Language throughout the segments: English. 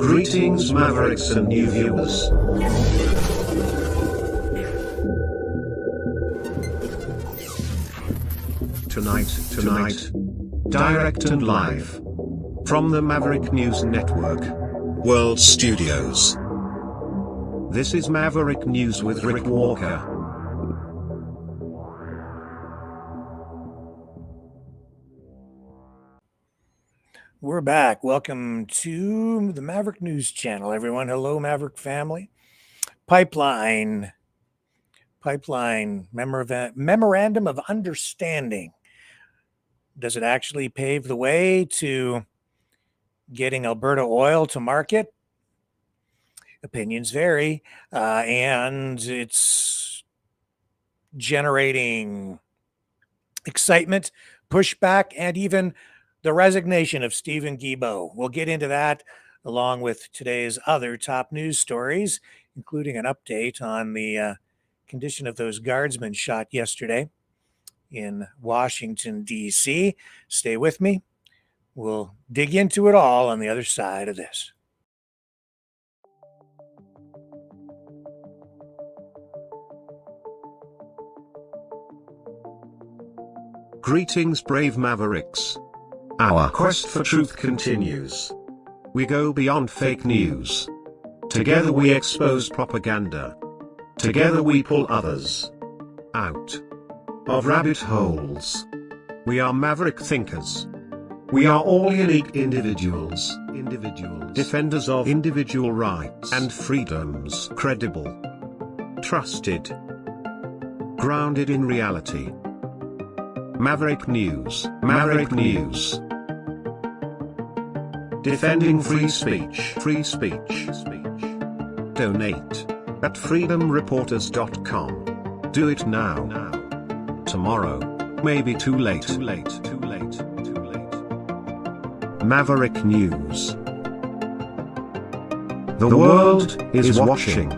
Greetings Mavericks and new viewers. Tonight, direct and live from the Maverick News Network World Studios. This is Maverick News with Rick Walker. We're back. Welcome to the Maverick News Channel, everyone. Hello, Maverick family. Pipeline memorandum of understanding. Does it actually pave the way to getting Alberta Oil to market? Opinions vary, and it's generating excitement, pushback, and even the resignation of Stephen Guilbeault. We'll get into that along with today's other top news stories, including an update on the condition of those guardsmen shot yesterday in Washington, D.C. Stay with me. We'll dig into it all on the other side of this. Greetings brave Mavericks. Our quest for truth continues. We go beyond fake news. Together we expose propaganda. Together we pull others out of rabbit holes. We are maverick thinkers. We are all unique individuals, defenders of individual rights and freedoms, credible, trusted, grounded in reality. Maverick News. Defending free speech. Donate at freedomreporters.com. Do it now. Tomorrow may be too late. Maverick News. The world is watching.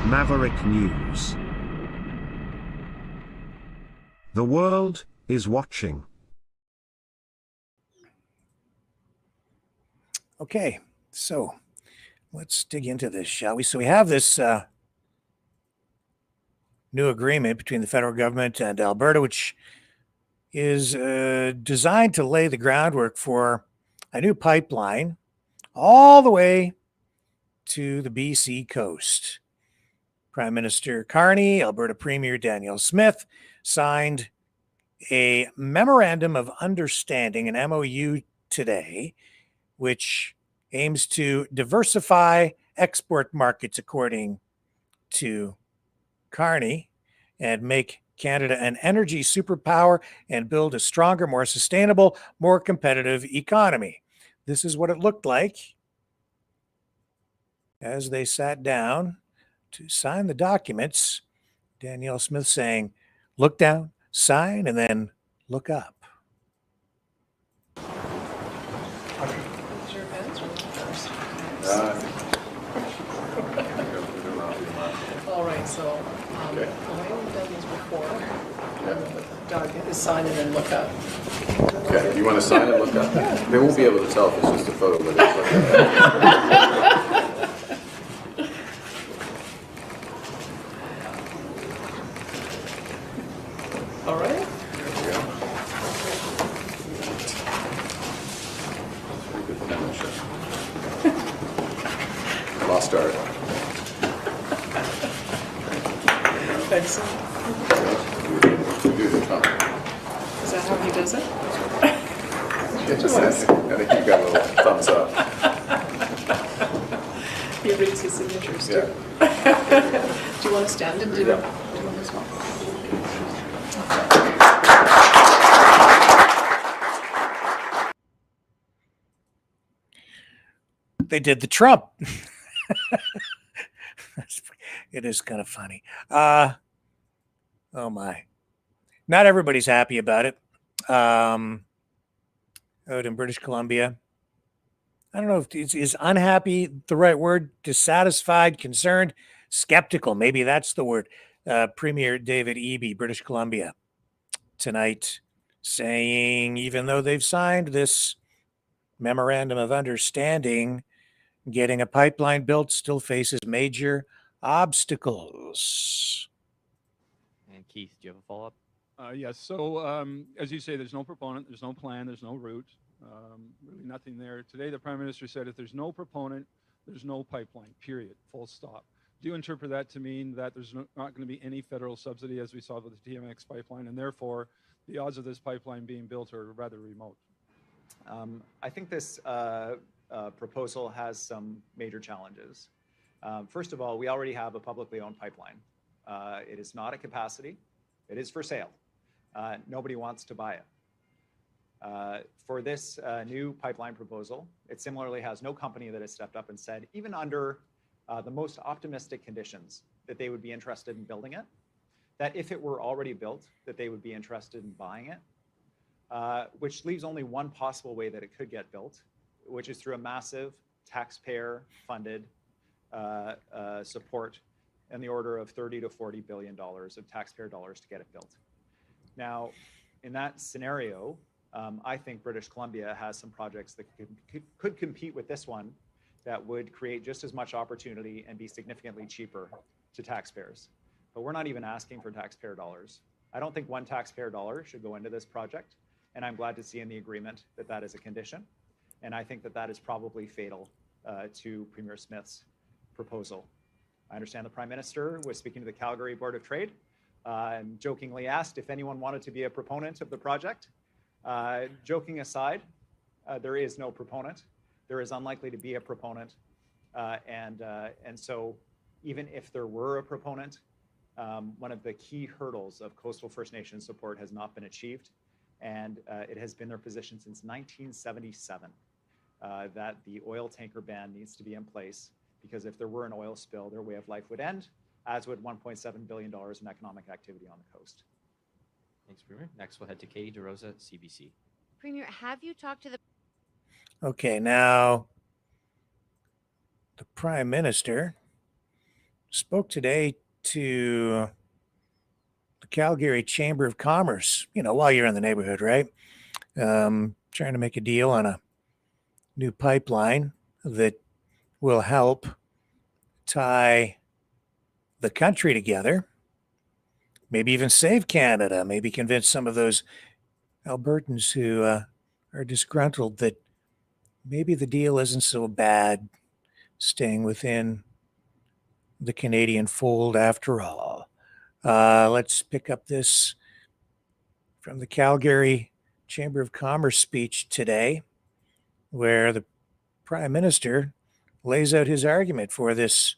Maverick News. The world is watching. Okay, so let's dig into this, shall we? So we have this new agreement between the federal government and Alberta, which is designed to lay the groundwork for a new pipeline all the way to the BC coast. Prime Minister Carney, Alberta Premier Danielle Smith signed a memorandum of understanding, an MOU, today, which aims to diversify export markets, according to Carney, and make Canada an energy superpower and build a stronger, more sustainable, more competitive economy. This is what it looked like as they sat down to sign the documents. Danielle Smith saying, look down, sign, and then look up. All right, so the way we've done this before, Doug, is sign and then look up. Okay, you want to sign and look up? They won't be able to tell if it's just a photo, but it's Lost start. Excellent. Do the Trump. Is that how he does it? Yeah, just I think you got a little thumbs up. He reads his signatures too. Yeah. Do you want to stand and do Yeah. it? Do you want this one? They did the Trump. It is kind of funny. Oh my. Not everybody's happy about it. Out in British Columbia. I don't know if is unhappy the right word, dissatisfied, concerned, skeptical. Maybe that's the word. Premier David Eby, British Columbia, tonight saying even though they've signed this memorandum of understanding, getting a pipeline built still faces major obstacles. And Keith, do you have a follow-up? Yes. So, as you say, there's no proponent, there's no plan, there's no route, really nothing there. Today, the Prime Minister said if there's no proponent, there's no pipeline, period, full stop. Do you interpret that to mean that there's not going to be any federal subsidy, as we saw with the TMX pipeline, and therefore the odds of this pipeline being built are rather remote? I think this proposal has some major challenges. First of all, we already have a publicly owned pipeline. It is not a capacity. It is for sale. Nobody wants to buy it. For this new pipeline proposal, it similarly has no company that has stepped up and said, even under the most optimistic conditions, that they would be interested in building it, that if it were already built, that they would be interested in buying it, which leaves only one possible way that it could get built, which is through a massive taxpayer-funded support in the order of $30 to $40 billion of taxpayer dollars to get it built. Now, in that scenario, I think British Columbia has some projects that could compete with this one that would create just as much opportunity and be significantly cheaper to taxpayers. But we're not even asking for taxpayer dollars. I don't think one taxpayer dollar should go into this project, and I'm glad to see in the agreement that that is a condition. And I think that that is probably fatal to Premier Smith's proposal. I understand the Prime Minister was speaking to the Calgary Board of Trade and jokingly asked if anyone wanted to be a proponent of the project. Joking aside, there is no proponent. There is unlikely to be a proponent. And so even if there were a proponent, one of the key hurdles of coastal First Nations support has not been achieved. And it has been their position since 1977 that the oil tanker ban needs to be in place, because if there were an oil spill, their way of life would end, as would $1.7 billion in economic activity on the coast. Thanks, Premier. Next, we'll head to Katie DeRosa, CBC. Premier, have you talked to the... Okay, now the Prime Minister spoke today to the Calgary Chamber of Commerce, while you're in the neighborhood, right? Trying to make a deal on a new pipeline that will help tie the country together, maybe even save Canada, maybe convince some of those Albertans who are disgruntled that maybe the deal isn't so bad staying within the Canadian fold after all. Let's pick up this from the Calgary Chamber of Commerce speech today, where the Prime Minister lays out his argument for this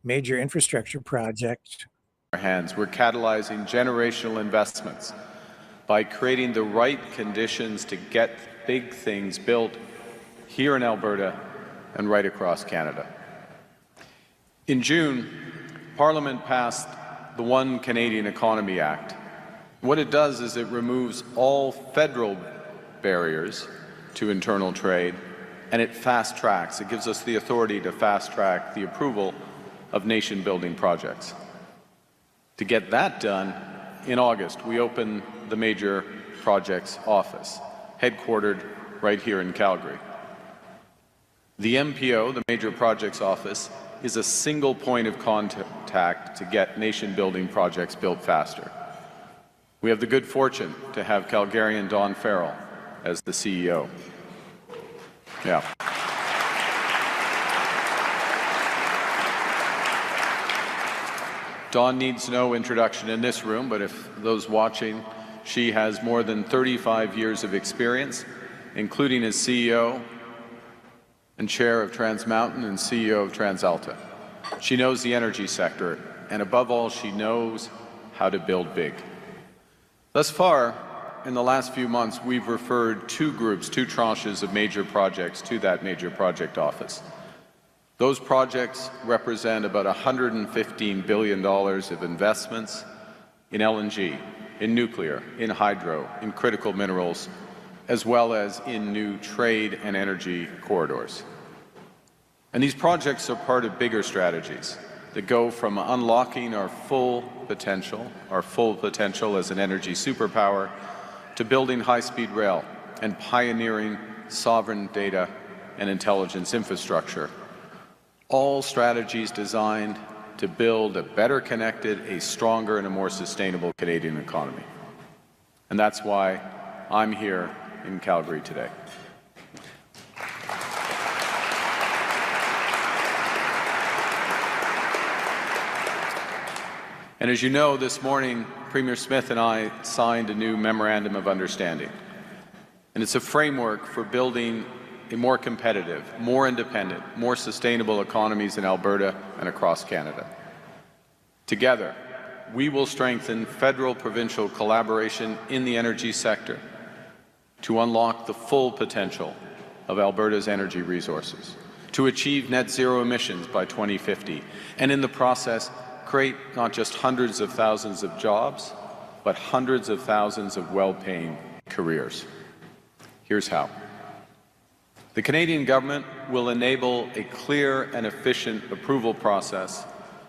major infrastructure project. Our hands. We're catalyzing generational investments by creating the right conditions to get big things built here in Alberta and right across Canada. In June, Parliament passed the One Canadian Economy Act. What it does is it removes all federal barriers to internal trade, and it fast-tracks. It gives us the authority to fast-track the approval of nation-building projects. To get that done, in August, we opened the Major Projects Office, headquartered right here in Calgary. The MPO, the Major Projects Office, is a single point of contact to get nation-building projects built faster. We have the good fortune to have Calgarian Don Farrell as the CEO. Yeah. Dawn needs no introduction in this room, but if those watching, she has more than 35 years of experience, including as CEO and chair of Trans Mountain and CEO of TransAlta. She knows the energy sector, and above all, she knows how to build big. Thus far, in the last few months, we've referred two tranches of major projects to that major project office. Those projects represent about $115 billion of investments in LNG, in nuclear, in hydro, in critical minerals, as well as in new trade and energy corridors. And these projects are part of bigger strategies that go from unlocking our full potential as an energy superpower, to building high-speed rail and pioneering sovereign data and intelligence infrastructure. All strategies designed to build a better connected, a stronger, and a more sustainable Canadian economy. And that's why I'm here in Calgary today. And as you know, this morning, Premier Smith and I signed a new memorandum of understanding. And it's a framework for building a more competitive, more independent, more sustainable economies in Alberta and across Canada. Together, we will strengthen federal-provincial collaboration in the energy sector to unlock the full potential of Alberta's energy resources, to achieve net zero emissions by 2050, and in the process, create not just hundreds of thousands of jobs, but hundreds of thousands of well-paying careers. Here's how. The Canadian government will enable a clear and efficient approval process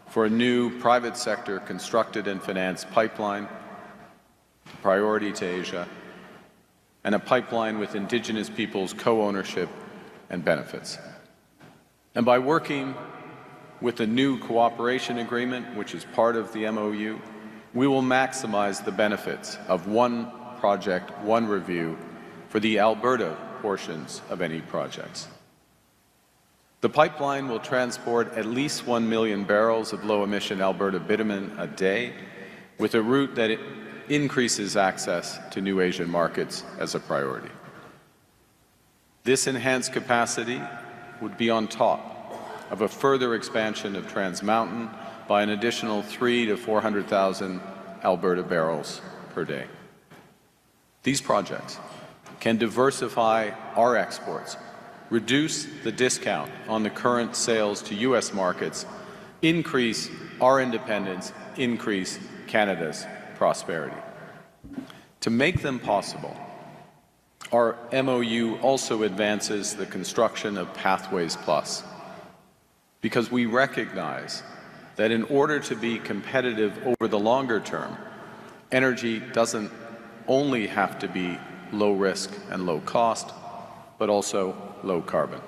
for a new private sector constructed and financed pipeline, priority to Asia, and a pipeline with Indigenous peoples' co-ownership and benefits. And by working with the new cooperation agreement, which is part of the MOU, we will maximize the benefits of one project, one review for the Alberta portions of any projects. The pipeline will transport at least 1 million barrels of low-emission Alberta bitumen a day, with a route that increases access to new Asian markets as a priority. This enhanced capacity would be on top of a further expansion of Trans Mountain by an additional 300,000 to 400,000 Alberta barrels per day. These projects can diversify our exports, reduce the discount on the current sales to U.S. markets, increase our independence, increase Canada's prosperity. To make them possible, our MOU also advances the construction of Pathways Plus, because we recognize that in order to be competitive over the longer term, energy doesn't only have to be low risk and low cost, but also low carbon.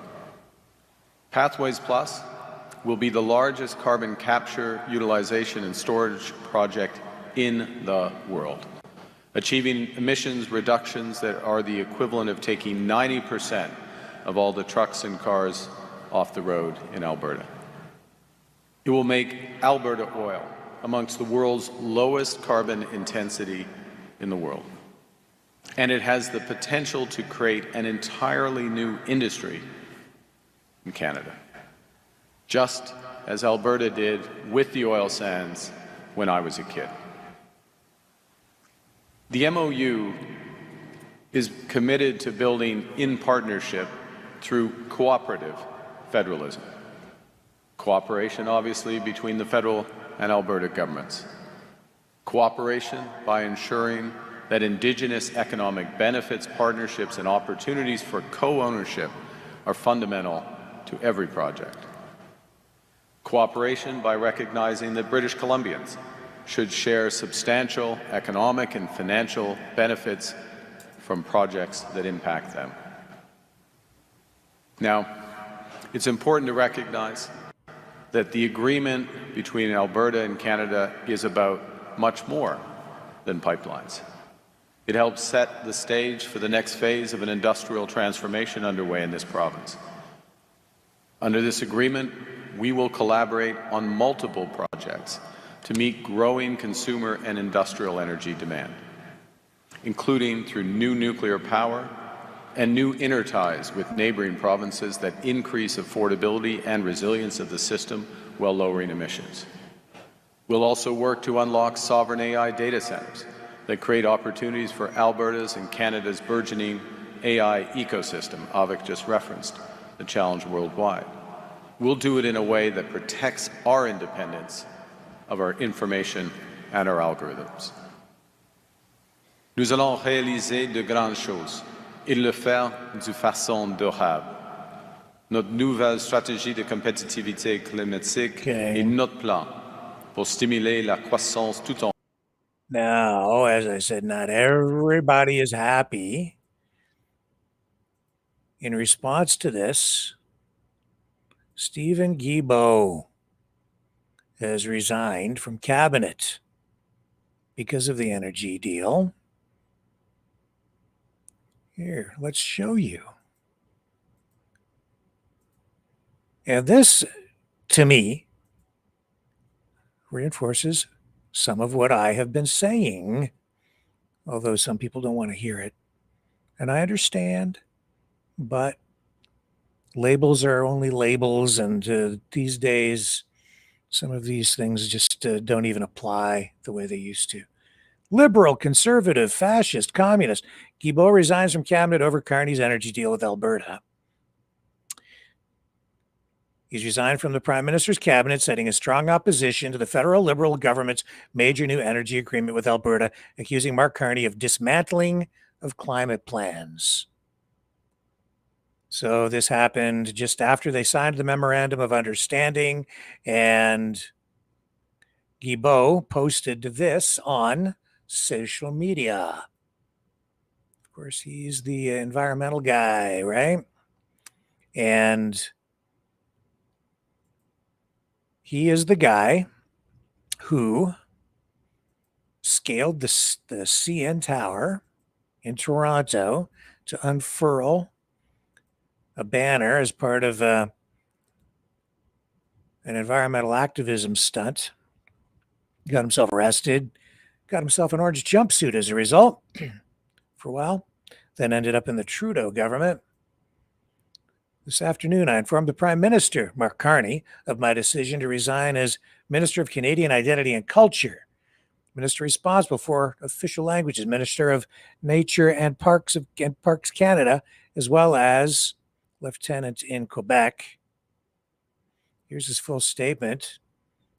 Pathways Plus will be the largest carbon capture, utilization, and storage project in the world, achieving emissions reductions that are the equivalent of taking 90% of all the trucks and cars off the road in Alberta. It will make Alberta Oil amongst the world's lowest carbon intensity in the world. And it has the potential to create an entirely new industry in Canada, just as Alberta did with the oil sands when I was a kid. The MOU is committed to building in partnership through cooperative federalism. Cooperation, obviously, between the federal and Alberta governments. Cooperation by ensuring that Indigenous economic benefits, partnerships, and opportunities for co-ownership are fundamental to every project. Cooperation by recognizing that British Columbians should share substantial economic and financial benefits from projects that impact them. Now, it's important to recognize that the agreement between Alberta and Canada is about much more than pipelines. It helps set the stage for the next phase of an industrial transformation underway in this province. Under this agreement, we will collaborate on multiple projects to meet growing consumer and industrial energy demand, including through new nuclear power and new interties with neighboring provinces that increase affordability and resilience of the system while lowering emissions. We'll also work to unlock sovereign AI data centers that create opportunities for Alberta's and Canada's burgeoning AI ecosystem. Avik just referenced the challenge worldwide. We'll do it in a way that protects our independence of our information and our algorithms. Nous allons réaliser de grandes choses et le faire de façon durable. Notre nouvelle stratégie de compétitivité climatique est notre plan pour stimuler la croissance tout en. Now, as I said, not everybody is happy. In response to this, Stephen Guilbeault has resigned from cabinet because of the energy deal. Here, let's show you. And this, to me, reinforces some of what I have been saying, although some people don't want to hear it. And I understand, but labels are only labels, and these days, some of these things just don't even apply the way they used to. Liberal, conservative, fascist, communist. Guilbeault resigns from cabinet over Carney's energy deal with Alberta. He's resigned from the Prime Minister's cabinet, citing a strong opposition to the federal Liberal government's major new energy agreement with Alberta, accusing Mark Carney of dismantling of climate plans. So this happened just after they signed the memorandum of understanding, and Guilbeault posted this on social media. Of course, he's the environmental guy, right? And he is the guy who scaled the CN Tower in Toronto to unfurl a banner as part of an environmental activism stunt. Got himself arrested, got himself an orange jumpsuit as a result for a while, then ended up in the Trudeau government. This afternoon, I informed the Prime Minister, Mark Carney, of my decision to resign as Minister of Canadian Identity and Culture, Minister responsible for official languages, Minister of Nature and Parks Canada, as well as Lieutenant in Quebec. Here's his full statement.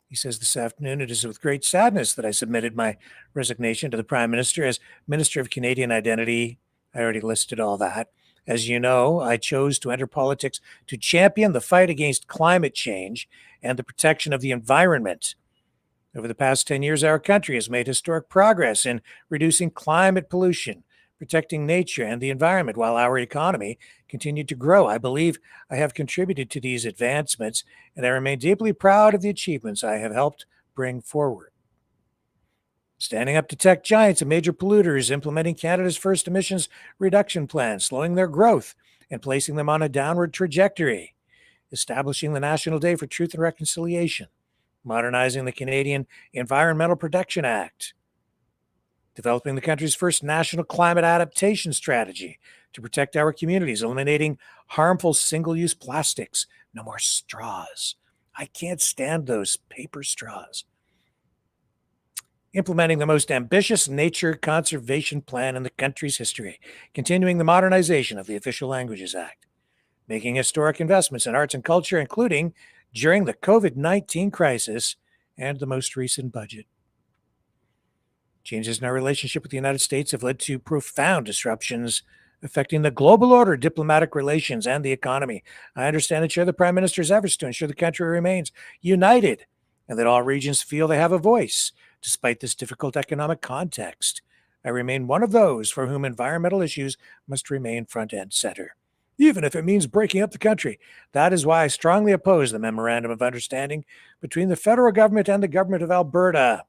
He says this afternoon, it is with great sadness that I submitted my resignation to the Prime Minister as Minister of Canadian Identity. I already listed all that. As you know, I chose to enter politics to champion the fight against climate change and the protection of the environment. Over the past 10 years, our country has made historic progress in reducing climate pollution, protecting nature and the environment while our economy continued to grow. I believe I have contributed to these advancements, and I remain deeply proud of the achievements I have helped bring forward. Standing up to tech giants and major polluters, implementing Canada's first emissions reduction plan, slowing their growth and placing them on a downward trajectory, establishing the National Day for Truth and Reconciliation, modernizing the Canadian Environmental Protection Act, developing the country's first national climate adaptation strategy to protect our communities, eliminating harmful single-use plastics. No more straws. I can't stand those paper straws. Implementing the most ambitious nature conservation plan in the country's history, continuing the modernization of the Official Languages Act, making historic investments in arts and culture, including during the COVID-19 crisis and the most recent budget. Changes in our relationship with the United States have led to profound disruptions affecting the global order, diplomatic relations, and the economy. I understand and share the Prime Minister's efforts to ensure the country remains united and that all regions feel they have a voice. Despite this difficult economic context, I remain one of those for whom environmental issues must remain front and center, even if it means breaking up the country. That is why I strongly oppose the memorandum of understanding between the federal government and the government of Alberta.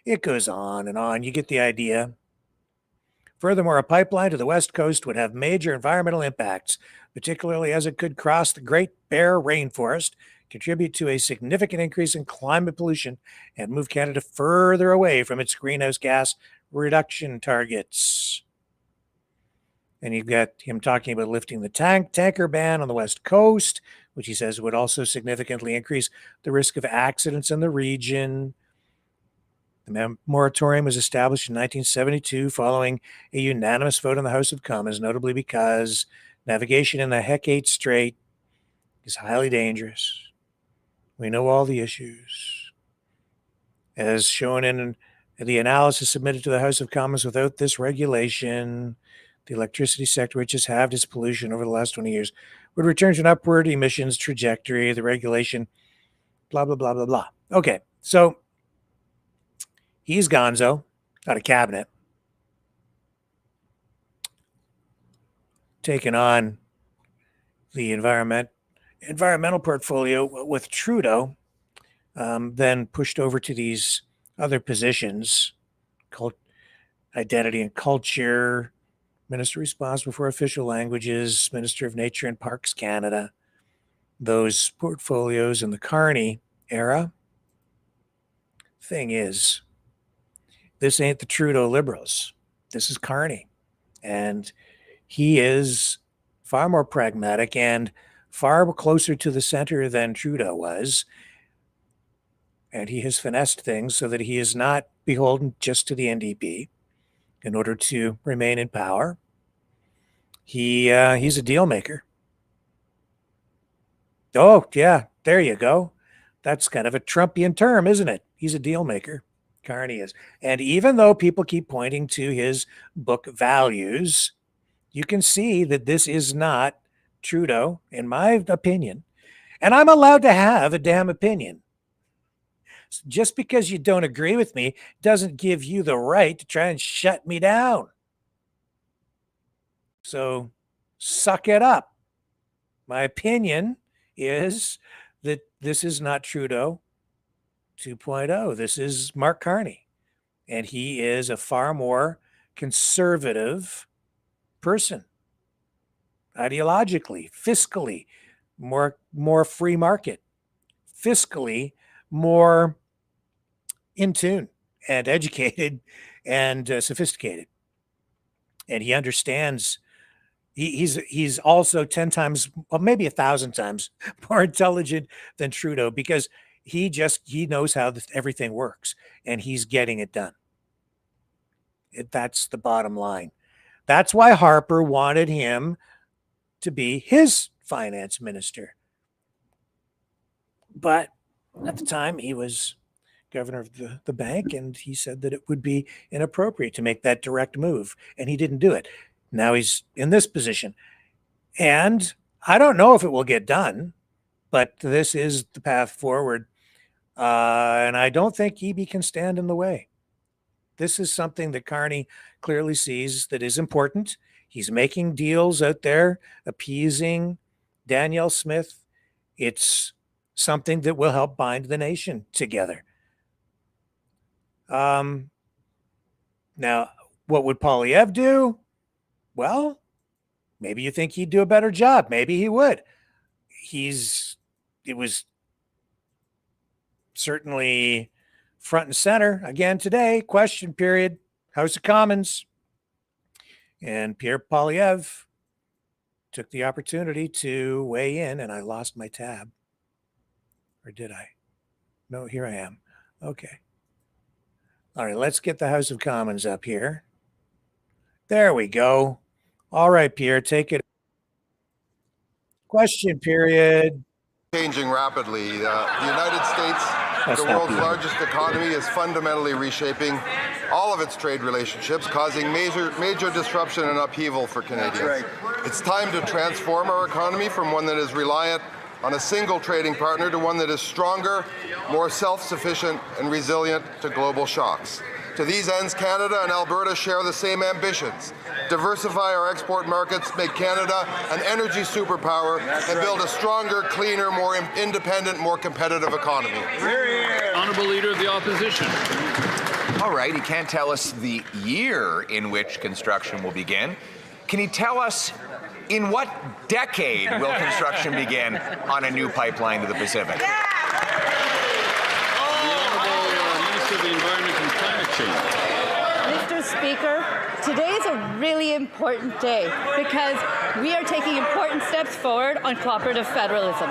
It goes on and on. You get the idea. Furthermore, a pipeline to the West Coast would have major environmental impacts, particularly as it could cross the Great Bear Rainforest, contribute to a significant increase in climate pollution and move Canada further away from its greenhouse gas reduction targets. And you've got him talking about lifting the tanker ban on the West Coast, which he says would also significantly increase the risk of accidents in the region. The moratorium was established in 1972 following a unanimous vote in the House of Commons, notably because navigation in the Hecate Strait is highly dangerous. We know all the issues. As shown in the analysis submitted to the House of Commons, without this regulation, the electricity sector, which has halved its pollution over the last 20 years, would return to an upward emissions trajectory. The regulation, blah, blah, blah, blah, blah. Okay, so he's gonzo, out of cabinet, taking on the environmental portfolio with Trudeau, then pushed over to these other positions, identity and culture, minister responsible for official languages, minister of nature and parks Canada. Those portfolios in the Carney era. Thing is, this ain't the Trudeau Liberals. This is Carney. And he is far more pragmatic and far closer to the center than Trudeau was. And he has finessed things so that he is not beholden just to the NDP in order to remain in power. He's a deal maker. Oh, yeah, there you go. That's kind of a Trumpian term, isn't it? He's a deal maker. Carney is. And even though people keep pointing to his book values, you can see that this is not Trudeau, in my opinion. And I'm allowed to have a damn opinion. Just because you don't agree with me doesn't give you the right to try and shut me down. So suck it up. My opinion is that this is not Trudeau 2.0. This is Mark Carney. And he is a far more conservative person. Ideologically, fiscally, more free market. Fiscally, more in tune and educated and sophisticated. And he understands. He's also 10 times, well, maybe 1,000 times more intelligent than Trudeau, because he knows how everything works, and he's getting it done. That's the bottom line. That's why Harper wanted him to be his finance minister. But at the time, he was governor of the bank, and he said that it would be inappropriate to make that direct move, and he didn't do it. Now he's in this position. And I don't know if it will get done, but this is the path forward. And I don't think EB can stand in the way. This is something that Carney clearly sees that is important. He's making deals out there, appeasing Danielle Smith. It's something that will help bind the nation together. Now, what would Poilievre do? Well, maybe you think he'd do a better job. Maybe he would. It was certainly front and center again today. Question period, House of Commons. And Pierre Poilievre took the opportunity to weigh in, and I lost my tab. Or did I? No, here I am. Okay. All right, let's get the House of Commons up here. There we go. All right, Pierre, take it. Question period. Changing rapidly. The United States, the world's largest economy, is fundamentally reshaping all of its trade relationships, causing major disruption and upheaval for Canadians. Right. It's time to transform our economy from one that is reliant on a single trading partner to one that is stronger, more self-sufficient, and resilient to global shocks. To these ends, Canada and Alberta share the same ambitions: diversify our export markets, make Canada an energy superpower, and build a stronger, cleaner, more independent, more competitive economy. Honourable Leader of the Opposition. All right, he can't tell us the year in which construction will begin. Can he tell us In what decade will construction begin on a new pipeline to the Pacific? The Honourable Minister of the Environment and Climate Change. Mr. Speaker, today is a really important day because we are taking important steps forward on cooperative federalism.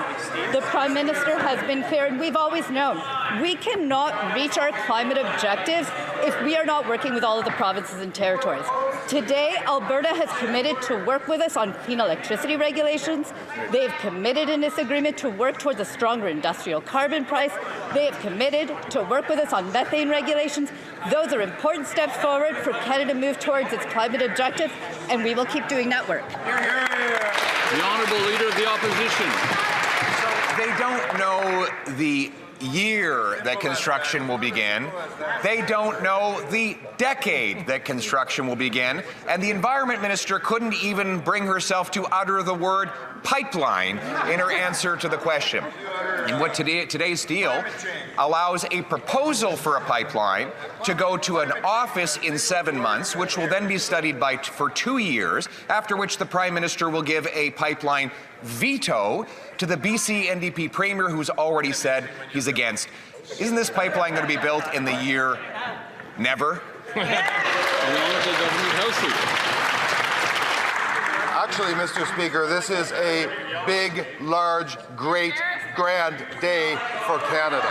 The Prime Minister has been clear, and we've always known, we cannot reach our climate objectives if we are not working with all of the provinces and territories. Today, Alberta has committed to work with us on clean electricity regulations. They have committed in this agreement to work towards a stronger industrial carbon price. They have committed to work with us on methane regulations. Those are important steps forward for Canada to move towards its climate objectives, and we will keep doing that work. The Honourable Leader of the Opposition. So they don't know the year that construction will begin. They don't know the decade that construction will begin. And the Environment Minister couldn't even bring herself to utter the word pipeline in her answer to the question. And what today's deal allows a proposal for a pipeline to go to an office in 7 months, which will then be studied for 2 years, after which the Prime Minister will give a pipeline veto to the BC NDP Premier, who's already said he's against. Isn't this pipeline going to be built in the year never? The Honourable Government House Leader. Actually, Mr. Speaker, this is a big, large, great, grand day for Canada.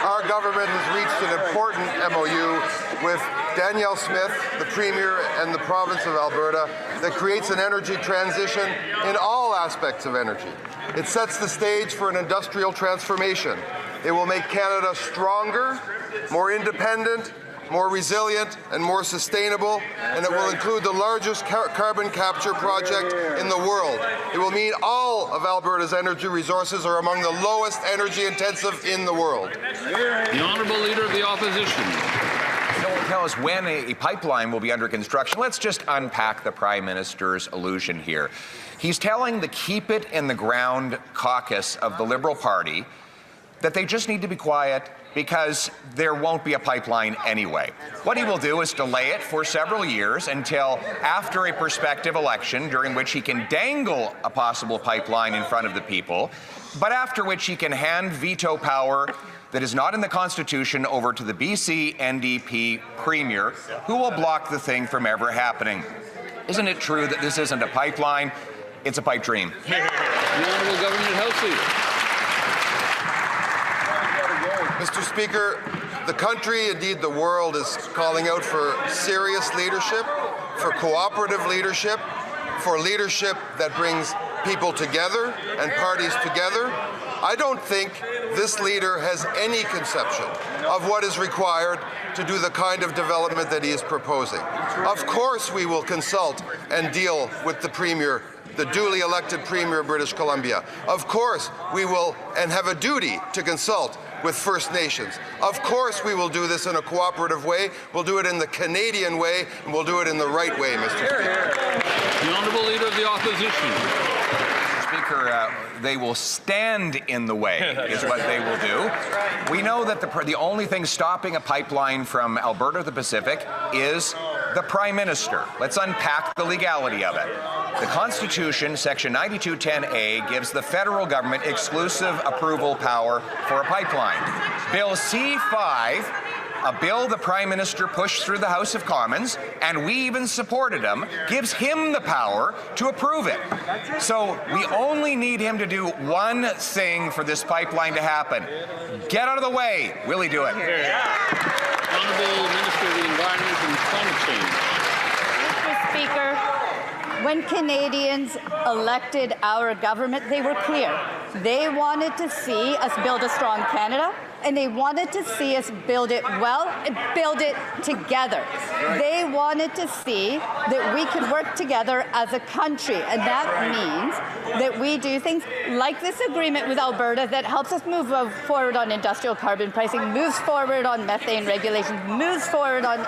Our government has reached an important MOU with Danielle Smith, the Premier, and the province of Alberta that creates an energy transition in all aspects of energy. It sets the stage for an industrial transformation. It will make Canada stronger, more independent, more resilient, and more sustainable, and it will include the largest carbon capture project in the world. It will mean all of Alberta's energy resources are among the lowest energy intensive in the world. The Honourable Leader of the Opposition. Don't tell us when a pipeline will be under construction. Let's just unpack the Prime Minister's allusion here. He's telling the Keep It in the Ground caucus of the Liberal Party that they just need to be quiet because there won't be a pipeline anyway. What he will do is delay it for several years until after a prospective election, during which he can dangle a possible pipeline in front of the people, but after which he can hand veto power that is not in the Constitution over to the BC NDP Premier, who will block the thing from ever happening. Isn't it true that this isn't a pipeline? It's a pipe dream. The Honourable Government House Leader. Mr. Speaker, the country, indeed the world, is calling out for serious leadership, for cooperative leadership, for leadership that brings people together and parties together. I don't think this leader has any conception of what is required to do the kind of development that he is proposing. Of course we will consult and deal with the Premier, the duly elected Premier of British Columbia. Of course we will and have a duty to consult with First Nations. Of course we will do this in a cooperative way. We'll do it in the Canadian way, and we'll do it in the right way, Mr. Speaker. The Honourable Leader of the Opposition. Speaker, they will stand in the way, is what they will do. We know that the only thing stopping a pipeline from Alberta to the Pacific is the Prime Minister. Let's unpack the legality of it. The Constitution, Section 9210A, gives the federal government exclusive approval power for a pipeline. Bill C-5, a bill the Prime Minister pushed through the House of Commons, and we even supported him, gives him the power to approve it. So we only need him to do one thing for this pipeline to happen. Get out of the way. Will he do it? Honourable Minister of the Environment and Climate Change. Mr. Speaker, when Canadians elected our government, they were clear. They wanted to see us build a strong Canada, and they wanted to see us build it well and build it together. They wanted to see that we could work together as a country, and that means that we do things like this agreement with Alberta that helps us move forward on industrial carbon pricing, moves forward on methane regulations, moves forward on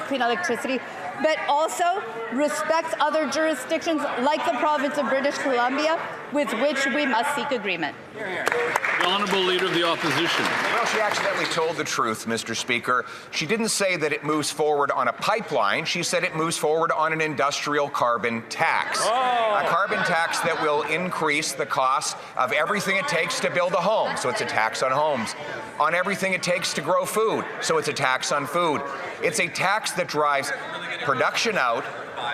clean electricity, but also respects other jurisdictions like the province of British Columbia, with which we must seek agreement. The Honourable Leader of the Opposition. Well, she accidentally told the truth, Mr. Speaker. She didn't say that it moves forward on a pipeline. She said it moves forward on an industrial carbon tax. A carbon tax that will increase the cost of everything it takes to build a home. So it's a tax on homes. On everything it takes to grow food. So it's a tax on food. It's a tax that drives production out,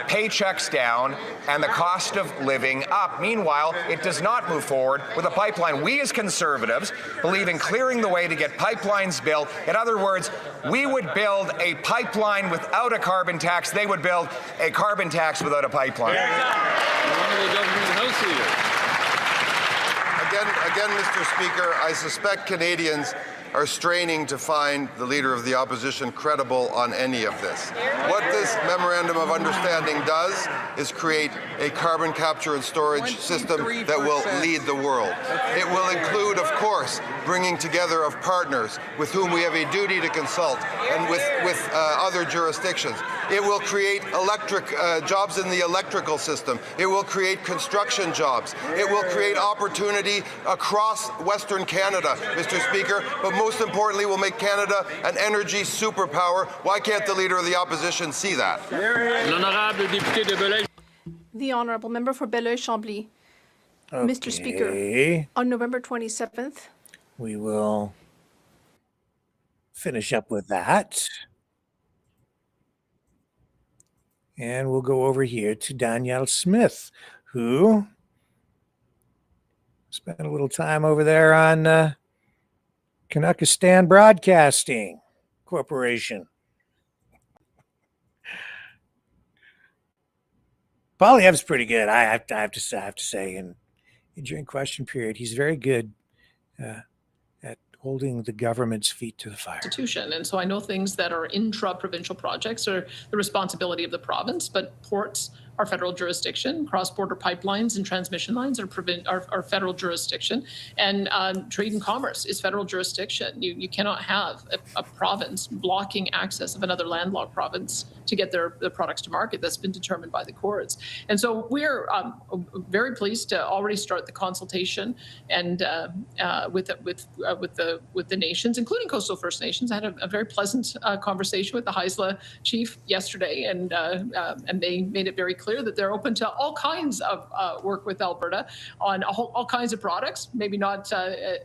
paychecks down, and the cost of living up. Meanwhile, it does not move forward with a pipeline. We as Conservatives believe in clearing the way to get pipelines built. In other words, we would build a pipeline without a carbon tax. They would build a carbon tax without a pipeline. The Honourable Government House Leader. Again, Mr. Speaker, I suspect Canadians are straining to find the Leader of the Opposition credible on any of this. What this Memorandum of Understanding does is create a carbon capture and storage system that will lead the world. It will include, of course, bringing together of partners with whom we have a duty to consult and with other jurisdictions. It will create jobs in the electrical system. It will create construction jobs. It will create opportunity across Western Canada, Mr. Speaker, but most importantly will make Canada an energy superpower. Why can't the Leader of the Opposition see that? The Honourable Member for Belleuil-Chambly. Okay. Mr. Speaker, on November 27th, we will finish up with that. And we'll go over here to Danielle Smith, who spent a little time over there on Canuckistan Broadcasting Corporation. Poilievre's pretty good, I have to say. And during question period, he's very good at holding the government's feet to the fire. And so I know things that are intra-provincial projects are the responsibility of the province, but ports are federal jurisdiction, cross-border pipelines and transmission lines are federal jurisdiction, and trade and commerce is federal jurisdiction. You cannot have a province blocking access of another landlocked province to get their products to market. That's been determined by the courts. And so we're very pleased to already start the consultation and with the nations, including coastal First Nations. I had a very pleasant conversation with the Haisla chief yesterday, and they made it very clear that they're open to all kinds of work with Alberta on all kinds of products, maybe not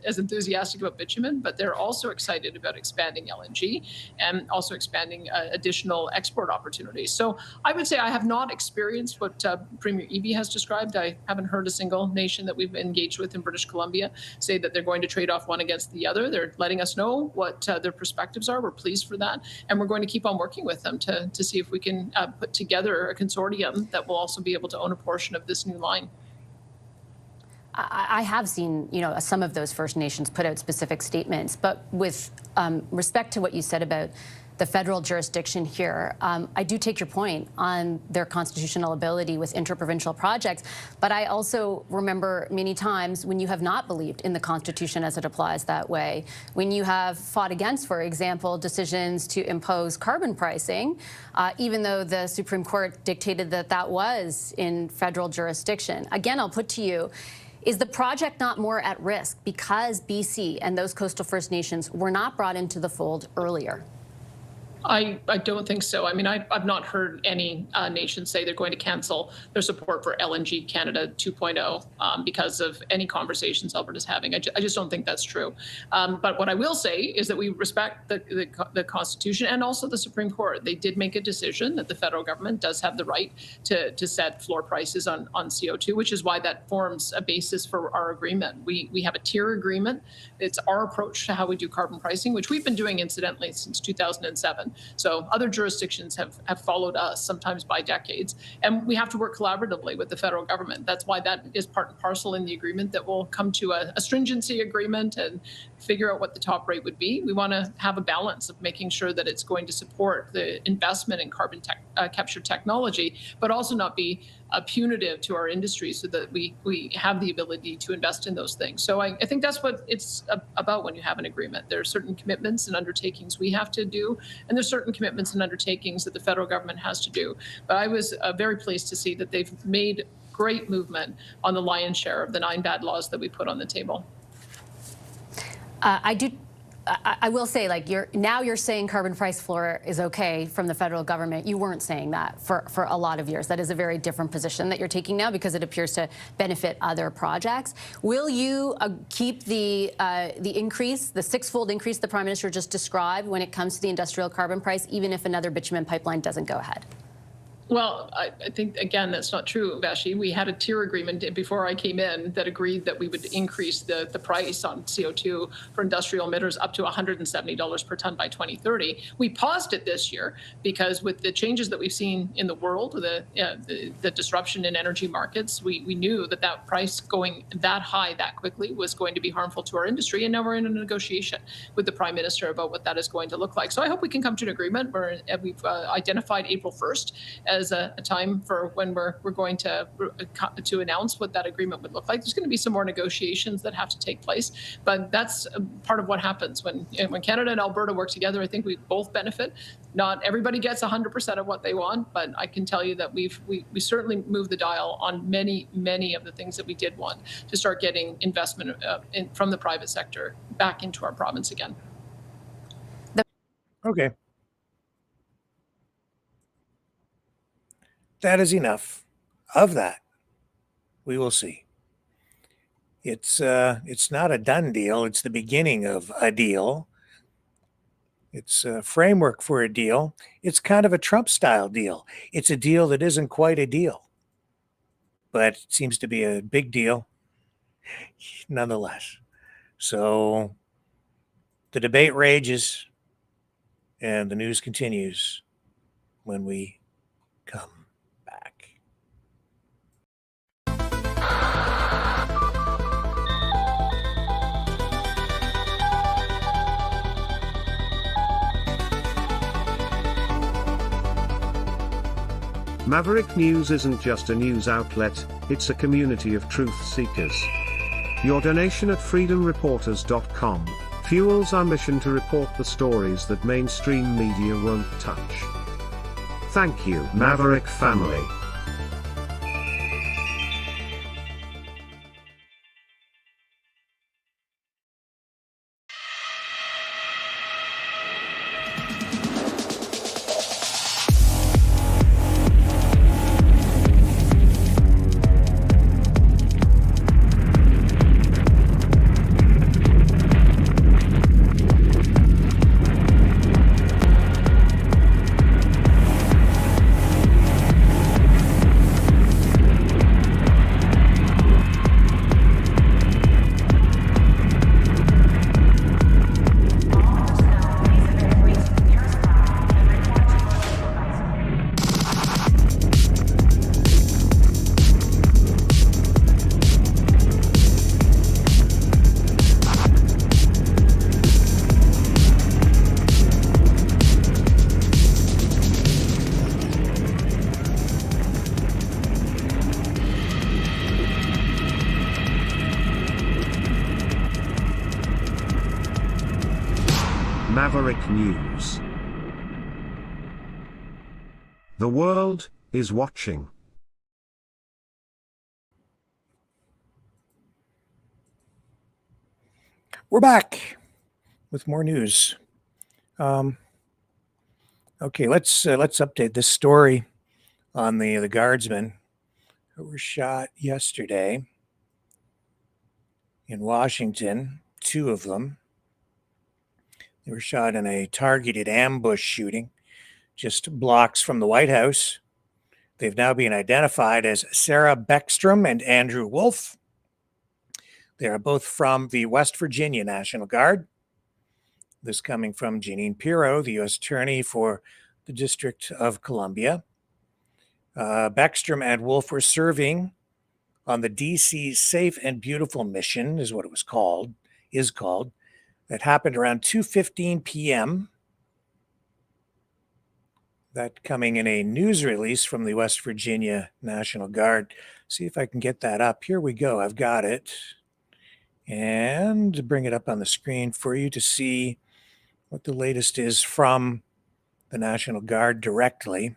as enthusiastic about bitumen, but they're also excited about expanding LNG and also expanding additional export opportunities. So I would say I have not experienced what Premier Eby has described. I haven't heard a single nation that we've engaged with in British Columbia say that they're going to trade off one against the other. They're letting us know what their perspectives are. We're pleased for that. And we're going to keep on working with them to see if we can put together a consortium that will also be able to own a portion of this new line. I have seen, some of those First Nations put out specific statements, but with respect to what you said about the federal jurisdiction here, I do take your point on their constitutional ability with interprovincial projects, but I also remember many times when you have not believed in the Constitution as it applies that way, when you have fought against, for example, decisions to impose carbon pricing, even though the Supreme Court dictated that that was in federal jurisdiction. Again, I'll put to you, is the project not more at risk because BC and those coastal First Nations were not brought into the fold earlier? I don't think so. I mean, I've not heard any nation say they're going to cancel their support for LNG Canada 2.0 because of any conversations Alberta's having. I just don't think that's true. But what I will say is that we respect the Constitution and also the Supreme Court. They did make a decision that the federal government does have the right to set floor prices on CO2, which is why that forms a basis for our agreement. We have a tier agreement. It's our approach to how we do carbon pricing, which we've been doing incidentally since 2007. So other jurisdictions have followed us, sometimes by decades. And we have to work collaboratively with the federal government. That's why that is part and parcel in the agreement that will come to a stringency agreement and figure out what the top rate would be. We want to have a balance of making sure that it's going to support the investment in carbon capture technology, but also not be punitive to our industry so that we have the ability to invest in those things. So I think that's what it's about when you have an agreement. There are certain commitments and undertakings we have to do, and there's certain commitments and undertakings that the federal government has to do. But I was very pleased to see that they've made great movement on the lion's share of the 9 bad laws that we put on the table. I will say, like, you're saying carbon price floor is okay from the federal government. You weren't saying that for a lot of years. That is a very different position that you're taking now because it appears to benefit other projects. Will you keep the increase, the 6-fold increase the Prime Minister just described when it comes to the industrial carbon price, even if another bitumen pipeline doesn't go ahead? Well, I think, again, that's not true, Vashi. We had a tier agreement before I came in that agreed that we would increase the price on CO2 for industrial emitters up to $170 per ton by 2030. We paused it this year because with the changes that we've seen in the world, the disruption in energy markets, we knew that price going that high that quickly was going to be harmful to our industry. And now we're in a negotiation with the Prime Minister about what that is going to look like. So I hope we can come to an agreement where we've identified April 1st as a time for when we're going to announce what that agreement would look like. There's going to be some more negotiations that have to take place, but that's part of what happens when Canada and Alberta work together. I think we both benefit. Not everybody gets 100% of what they want, but I can tell you that we certainly moved the dial on many of the things that we did want to start getting investment from the private sector back into our province again. Okay. That is enough of that. We will see. It's not a done deal. It's the beginning of a deal. It's a framework for a deal. It's kind of a Trump-style deal. It's a deal that isn't quite a deal, but it seems to be a big deal nonetheless. So the debate rages and the news continues when we come back. Maverick News isn't just a news outlet, it's a community of truth seekers. Your donation at freedomreporters.com fuels our mission to report the stories that mainstream media won't touch. Thank you, Maverick family. Maverick News. The world is watching. We're back with more news. Okay, let's update this story on the guardsmen who were shot yesterday in Washington. 2 of them. They were shot in a targeted ambush shooting just blocks from the White House. They've now been identified as Sarah Beckstrom and Andrew Wolf. They are both from the West Virginia National Guard. This coming from Jeanine Pirro, the U.S. Attorney for the District of Columbia. Beckstrom and Wolf were serving on the D.C. Safe and Beautiful mission, is what it was called, That happened around 2:15 p.m. That coming in a news release from the West Virginia National Guard. See if I can get that up. Here we go. I've got it. And bring it up on the screen for you to see what the latest is from the National Guard directly.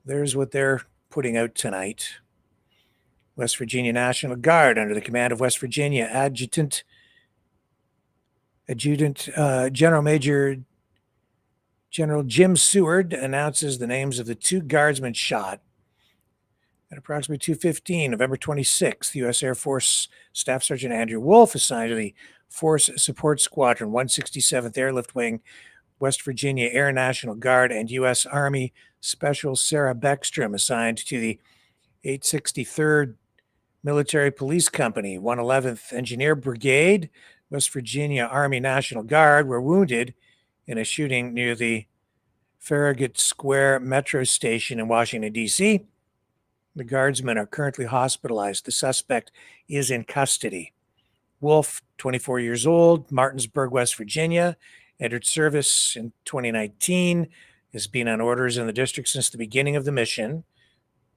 There's what they're putting out tonight. West Virginia National Guard, under the command of West Virginia Adjutant General Major General Jim Seward, announces the names of the 2 guardsmen shot at approximately 2:15, November 26th. U.S. Air Force Staff Sergeant Andrew Wolf, assigned to the Force Support Squadron, 167th Airlift Wing, West Virginia Air National Guard, and U.S. Army Special Sarah Beckstrom, assigned to the 863rd Military Police Company, 111th Engineer Brigade, West Virginia Army National Guard, were wounded in a shooting near the Farragut Square Metro Station in Washington, D.C. The guardsmen are currently hospitalized. The suspect is in custody. Wolf, 24 years old, Martinsburg, West Virginia, entered service in 2019, has been on orders in the district since the beginning of the mission,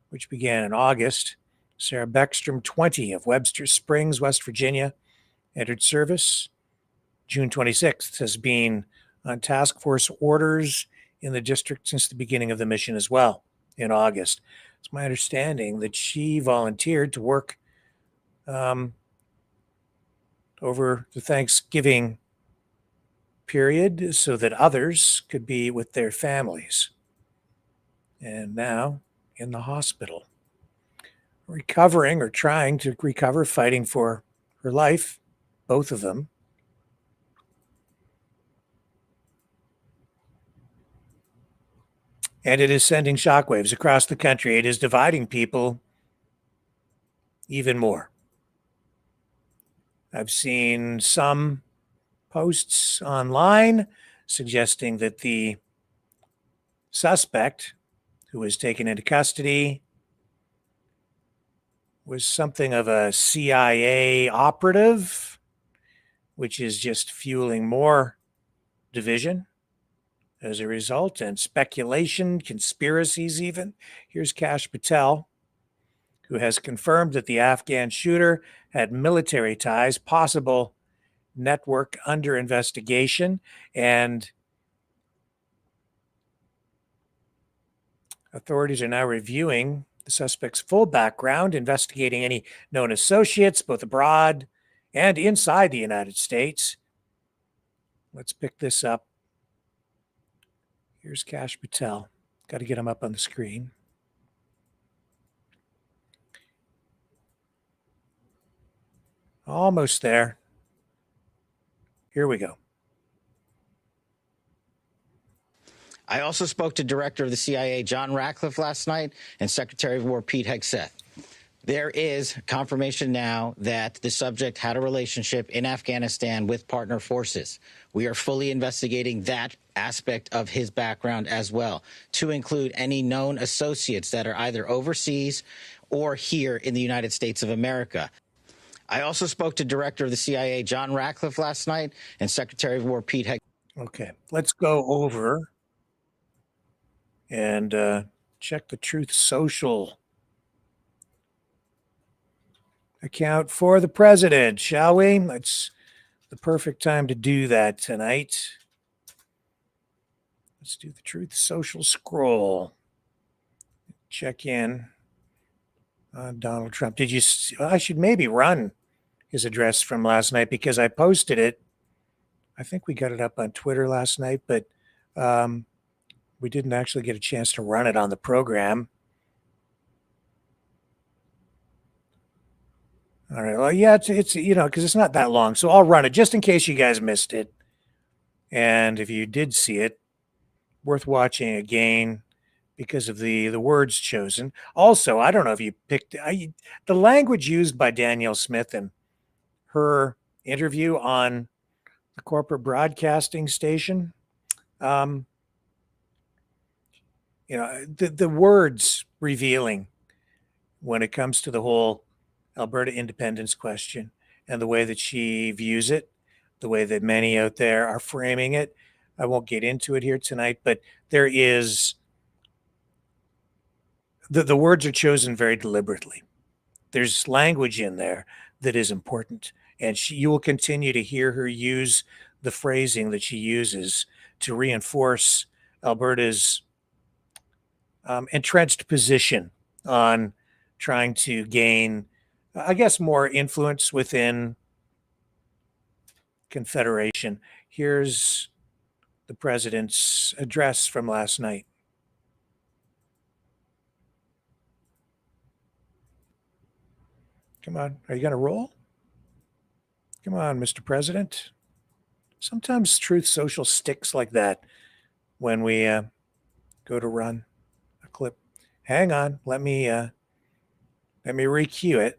which began in August. Sarah Beckstrom, 20, of Webster Springs, West Virginia, entered service June 26th, has been on task force orders in the district since the beginning of the mission as well, in August. It's my understanding that she volunteered to work over the Thanksgiving period so that others could be with their families. And now in the hospital, recovering or trying to recover, fighting for her life, both of them. And it is sending shockwaves across the country. It is dividing people even more. I've seen some posts online suggesting that the suspect, who was taken into custody, was something of a CIA operative, which is just fueling more division as a result, and speculation, conspiracies even. Here's Kash Patel, who has confirmed that the Afghan shooter had military ties, possible network under investigation, and authorities are now reviewing the suspect's full background, investigating any known associates, both abroad and inside the United States. Let's pick this up. Here's Kash Patel. Got to get him up on the screen. Almost there. Here we go. I also spoke to Director of the CIA, John Ratcliffe, last night, and Secretary of War, Pete Hegseth. There is confirmation now that the subject had a relationship in Afghanistan with partner forces. We are fully investigating that aspect of his background as well, to include any known associates that are either overseas or here in the United States of America. I also spoke to Director of the CIA, John Ratcliffe, last night, and Secretary of War, Pete Hegseth. Okay, let's go over and check the Truth Social account for the president, shall we? It's the perfect time to do that tonight. Let's do the Truth Social scroll. Check in on Donald Trump. Did you see, I should maybe run his address from last night because I posted it. I think we got it up on Twitter last night, but we didn't actually get a chance to run it on the program. All right. Well, yeah, it's you know, because it's not that long. So I'll run it just in case you guys missed it. And if you did see it, worth watching again because of the words chosen. Also, I don't know if you picked the language used by Danielle Smith in her interview on the corporate broadcasting station. You know, the words revealing when it comes to the whole Alberta independence question and the way that she views it, the way that many out there are framing it. I won't get into it here tonight, but there is the words are chosen very deliberately. There's language in there that is important, and you will continue to hear her use the phrasing that she uses to reinforce Alberta's entrenched position on trying to gain, I guess, more influence within Confederation. Here's the president's address from last night. Come on, are you going to roll? Come on, Mr. President. Sometimes Truth Social sticks like that when we go to run a clip. Hang on, let me re-cue it.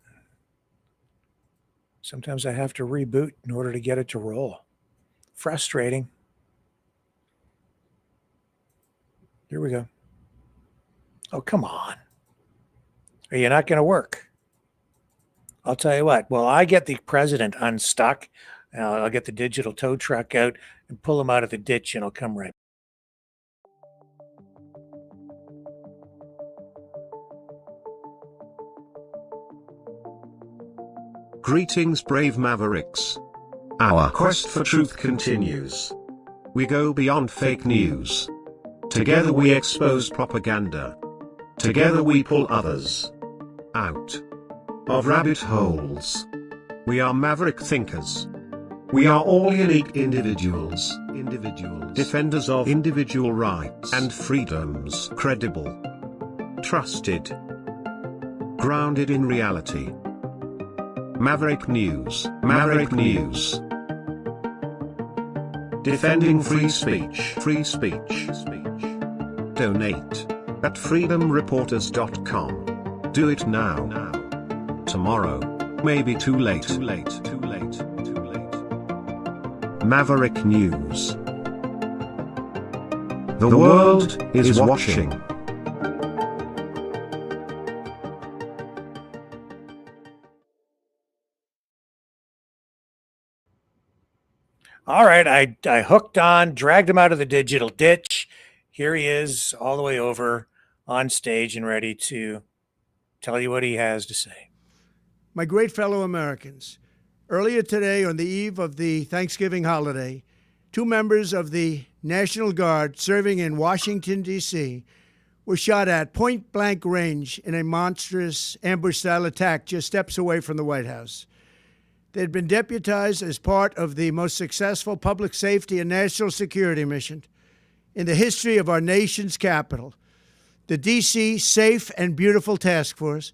Sometimes I have to reboot in order to get it to roll. Frustrating. Here we go. Oh, come on. Are you not going to work? I'll tell you what. Well, I get the president unstuck. I'll get the digital tow truck out and pull him out of the ditch, and I'll come right. Greetings, brave mavericks. Our quest for truth continues. We go beyond fake news. Together we expose propaganda. Together we pull others out of rabbit holes. We are maverick thinkers. We are all unique individuals. Defenders of individual rights and freedoms. Credible. Trusted. Grounded in reality. Maverick News. Maverick News. Defending free speech. Free speech. Donate at freedomreporters.com. Do it now. Tomorrow may be too late. Maverick News. The world is watching. All right, I hooked on, dragged him out of the digital ditch. Here he is, all the way over on stage and ready to tell you what he has to say. My great fellow Americans, earlier today, on the eve of the Thanksgiving holiday, 2 members of the National Guard serving in Washington, D.C., were shot at point-blank range in a monstrous ambush-style attack just steps away from the White House. They had been deputized as part of the most successful public safety and national security mission in the history of our nation's capital, the D.C. Safe and Beautiful Task Force,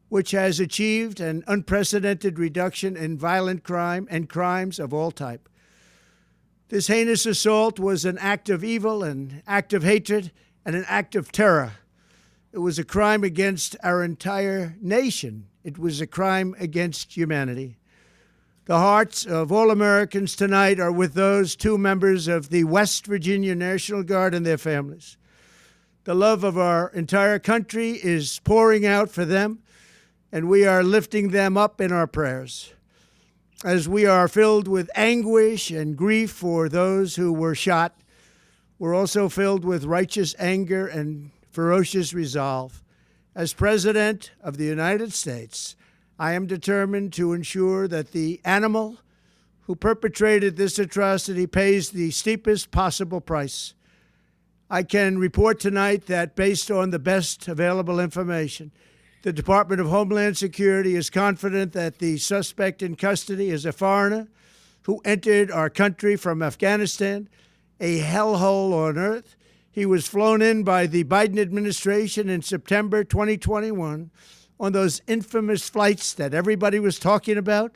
which has achieved an unprecedented reduction in violent crime and crimes of all type. This heinous assault was an act of evil, an act of hatred, and an act of terror. It was a crime against our entire nation. It was a crime against humanity. The hearts of all Americans tonight are with those 2 members of the West Virginia National Guard and their families. The love of our entire country is pouring out for them, and we are lifting them up in our prayers. As we are filled with anguish and grief for those who were shot, we're also filled with righteous anger and ferocious resolve. As President of the United States, I am determined to ensure that the animal who perpetrated this atrocity pays the steepest possible price. I can report tonight that based on the best available information, the Department of Homeland Security is confident that the suspect in custody is a foreigner who entered our country from Afghanistan, a hellhole on earth. He was flown in by the Biden administration in September 2021 on those infamous flights that everybody was talking about.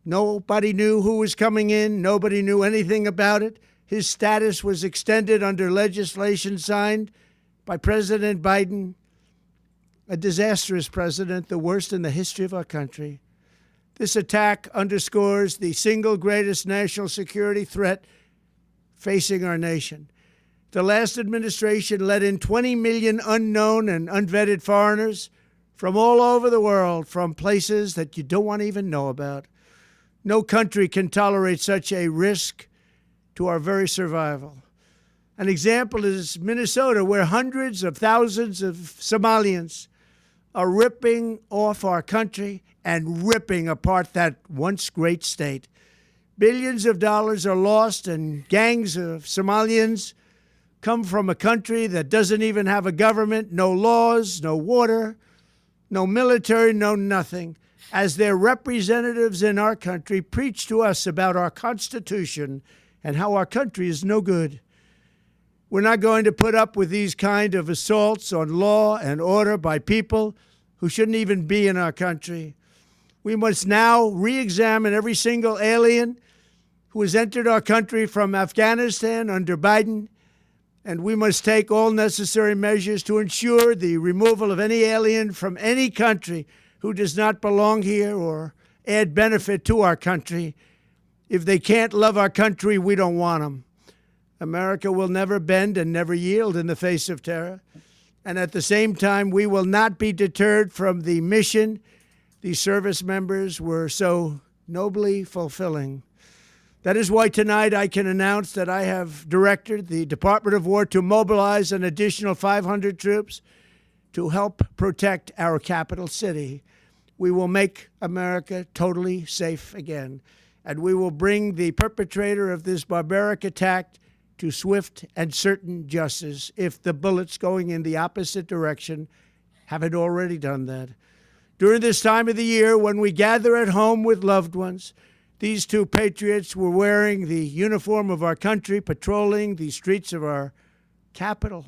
Nobody knew who was coming in. Nobody knew anything about it. His status was extended under legislation signed by President Biden, a disastrous president, the worst in the history of our country. This attack underscores the single greatest national security threat facing our nation. The last administration let in 20 million unknown and unvetted foreigners from all over the world, from places that you don't want to even know about. No country can tolerate such a risk to our very survival. An example is Minnesota, where hundreds of thousands of Somalians are ripping off our country and ripping apart that once great state. Billions of dollars are lost, and gangs of Somalians come from a country that doesn't even have a government, no laws, no water, no military, no nothing. As their representatives in our country preach to us about our Constitution and how our country is no good. We're not going to put up with these kind of assaults on law and order by people who shouldn't even be in our country. We must now re-examine every single alien who has entered our country from Afghanistan under Biden, and we must take all necessary measures to ensure the removal of any alien from any country who does not belong here or add benefit to our country. If they can't love our country, we don't want them. America will never bend and never yield in the face of terror. And at the same time, we will not be deterred from the mission these service members were so nobly fulfilling. That is why tonight I can announce that I have directed the Department of War to mobilize an additional 500 troops to help protect our capital city. We will make America totally safe again, and we will bring the perpetrator of this barbaric attack to swift and certain justice if the bullets going in the opposite direction haven't already done that. During this time of the year, when we gather at home with loved ones, these two patriots were wearing the uniform of our country, patrolling the streets of our capital.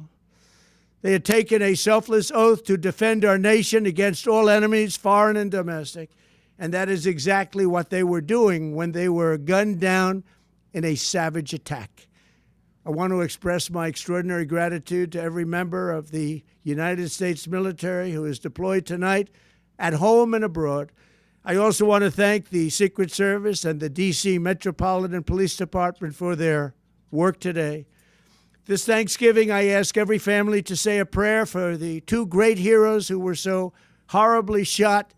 They had taken a selfless oath to defend our nation against all enemies, foreign and domestic, and that is exactly what they were doing when they were gunned down in a savage attack. I want to express my extraordinary gratitude to every member of the United States military who is deployed tonight, at home and abroad. I also want to thank the Secret Service and the D.C. Metropolitan Police Department for their work today. This Thanksgiving, I ask every family to say a prayer for the two great heroes who were so horribly shot,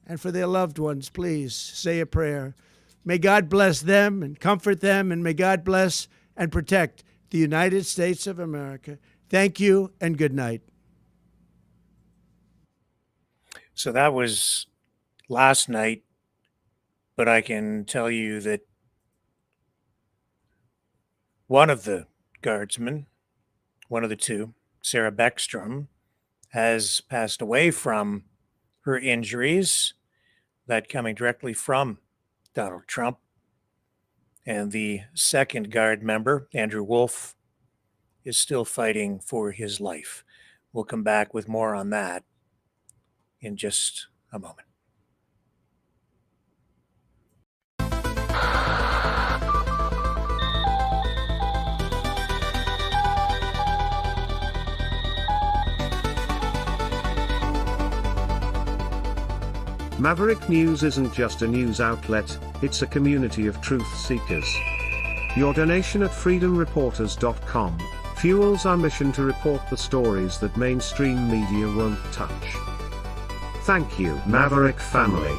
and for their loved ones. Please say a prayer. May God bless them and comfort them, and may God bless and protect the United States of America. Thank you and good night. So that was last night, but I can tell you that one of the guardsmen, one of the two, Sarah Beckstrom, has passed away from her injuries, that coming directly from Donald Trump. And the second guard member, Andrew Wolf, is still fighting for his life. We'll come back with more on that in just a moment. Maverick News isn't just a news outlet, it's a community of truth seekers. Your donation at freedomreporters.com fuels our mission to report the stories that mainstream media won't touch. Thank you, Maverick family.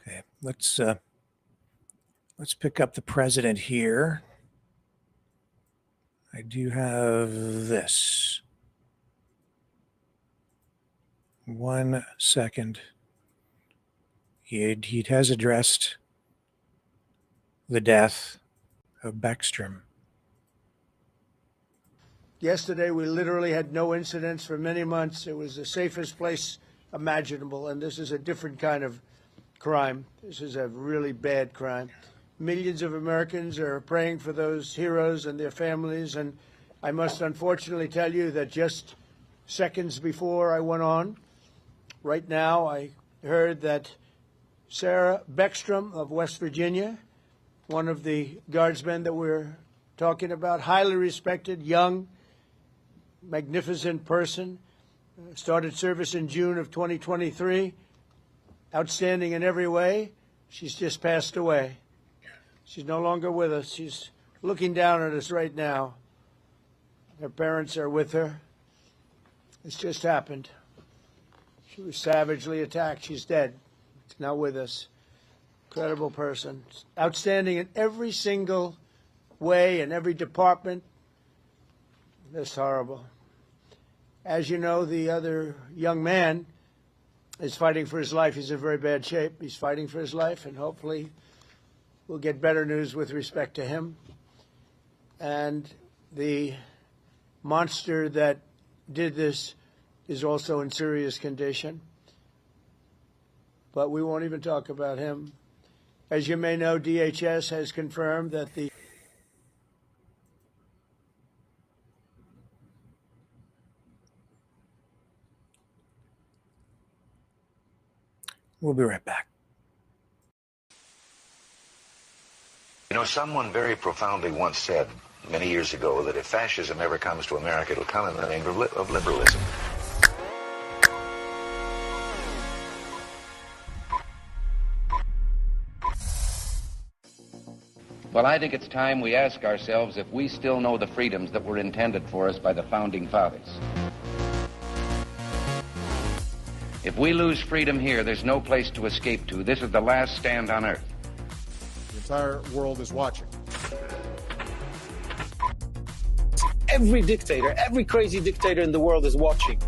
Okay, let's pick up the president here. I do have this. 1 second. He has addressed the death of Beckstrom. Yesterday, we literally had no incidents for many months. It was the safest place imaginable, and this is a different kind of crime. This is a really bad crime. Millions of Americans are praying for those heroes and their families, and I must unfortunately tell you that just seconds before I went on, right now I heard that Sarah Beckstrom of West Virginia, one of the guardsmen that we're talking about, highly respected, young, magnificent person, started service in June of 2023, outstanding in every way. She's just passed away. She's no longer with us. She's looking down at us right now. Her parents are with her. It's just happened. She was savagely attacked. She's dead. She's not with us. Incredible person. Outstanding in every single way, in every department. That's horrible. As you know, the other young man is fighting for his life. He's in very bad shape. He's fighting for his life, and hopefully we'll get better news with respect to him. And the monster that did this is also in serious condition. But we won't even talk about him. As you may know, DHS has confirmed that the We'll be right back. You know, someone very profoundly once said many years ago that if fascism ever comes to America, it'll come in the name of liberalism. Well, I think it's time we ask ourselves if we still know the freedoms that were intended for us by the Founding Fathers. If we lose freedom here, there's no place to escape to. This is the last stand on earth. The entire world is watching. Every dictator, every crazy dictator in the world is watching.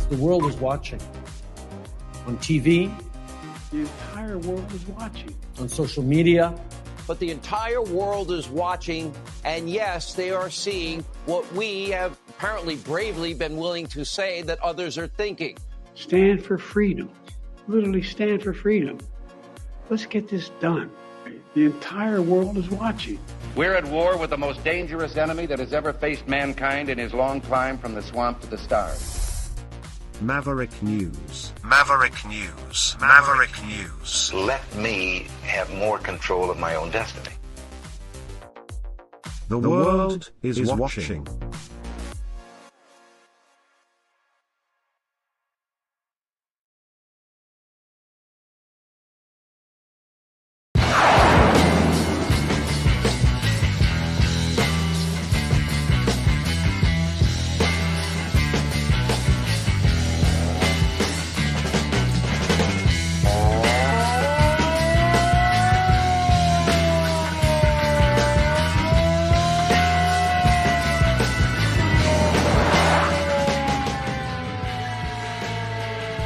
The world is watching. On TV, the entire world is watching. On social media. But the entire world is watching, and yes, they are seeing what we have apparently bravely been willing to say that others are thinking. Stand for freedom. Literally stand for freedom. Let's get this done. The entire world is watching. We're at war with the most dangerous enemy that has ever faced mankind in his long climb from the swamp to the stars. Maverick News. Maverick News. Maverick News. Let me have more control of my own destiny. The world is watching.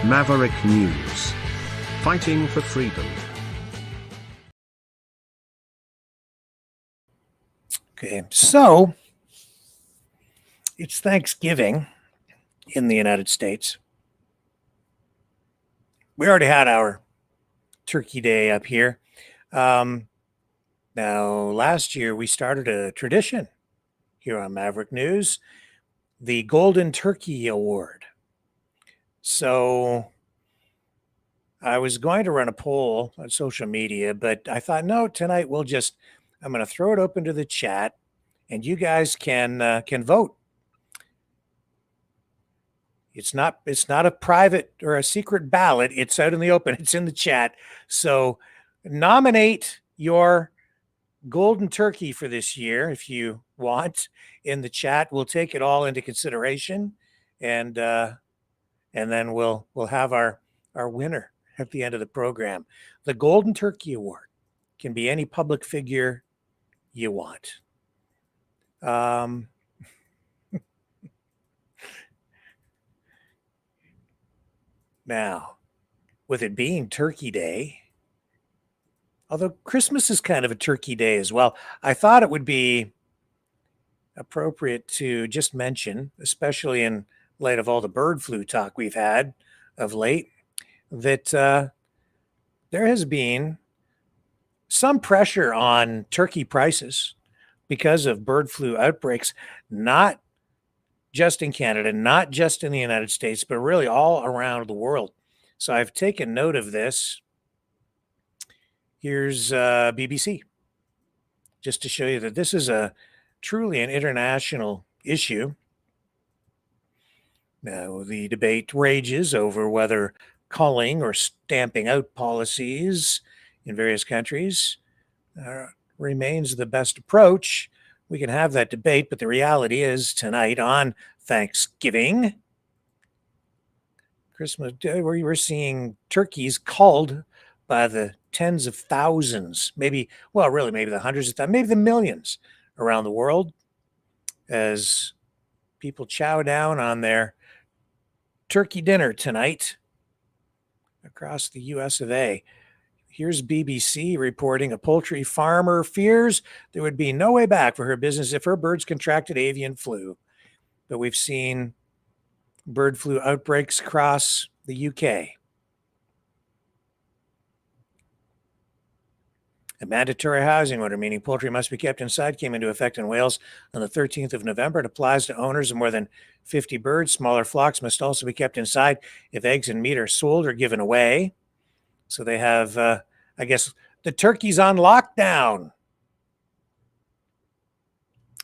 Maverick News. Fighting for freedom. Okay, so it's Thanksgiving in the United States. We already had our Turkey Day up here. Now, last year we started a tradition here on Maverick News, the Golden Turkey Award. So I was going to run a poll on social media, but I thought, no, tonight I'm going to throw it open to the chat, and you guys can vote. It's not a private or a secret ballot. It's out in the open. It's in the chat. So nominate your golden turkey for this year if you want in the chat. We'll take it all into consideration, and then we'll have our winner at the end of the program. The Golden Turkey Award can be any public figure you want. Now, with it being Turkey Day, although Christmas is kind of a turkey day as well, I thought it would be appropriate to just mention, especially in light of all the bird flu talk we've had of late, that there has been some pressure on turkey prices because of bird flu outbreaks, not just in Canada, not just in the United States, but really all around the world. So I've taken note of this. Here's BBC, just to show you that this is truly an international issue. Now, the debate rages over whether culling or stamping out policies in various countries remains the best approach. We can have that debate, but the reality is tonight on Thanksgiving, Christmas Day, where you were seeing turkeys culled by the tens of thousands, maybe the hundreds of thousands, maybe the millions around the world as people chow down on their turkey dinner tonight across the US of A. Here's BBC reporting a poultry farmer fears there would be no way back for her business if her birds contracted avian flu. But we've seen bird flu outbreaks across the UK. A mandatory housing order, meaning poultry must be kept inside, came into effect in Wales on the 13th of November. It applies to owners of more than 50 birds. Smaller flocks must also be kept inside if eggs and meat are sold or given away. So they have, I guess, the turkeys on lockdown.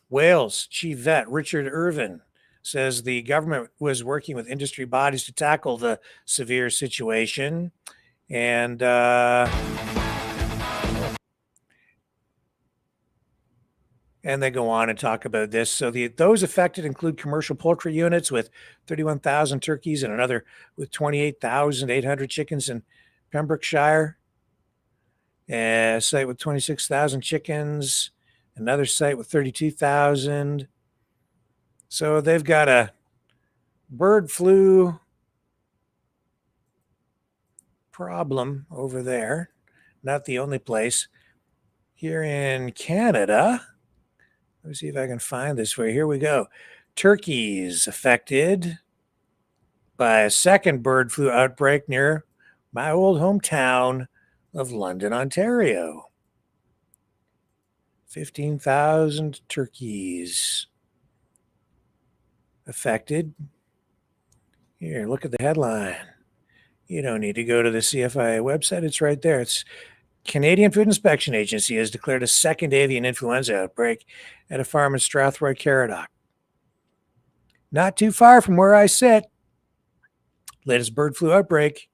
Wales Chief Vet Richard Irvin says the government was working with industry bodies to tackle the severe situation. And they go on and talk about this. So those affected include commercial poultry units with 31,000 turkeys and another with 28,800 chickens in Pembrokeshire. A site with 26,000 chickens, another site with 32,000. So they've got a bird flu problem over there. Not the only place. Here in Canada, let me see if I can find this for you. Here we go. Turkeys affected by a second bird flu outbreak near my old hometown of London, Ontario. 15,000 turkeys affected. Here, look at the headline. You don't need to go to the CFIA website. It's right there. It's Canadian Food Inspection Agency has declared a second avian influenza outbreak at a farm in Strathroy, Caradoc. Not too far from where I sit. Latest bird flu outbreak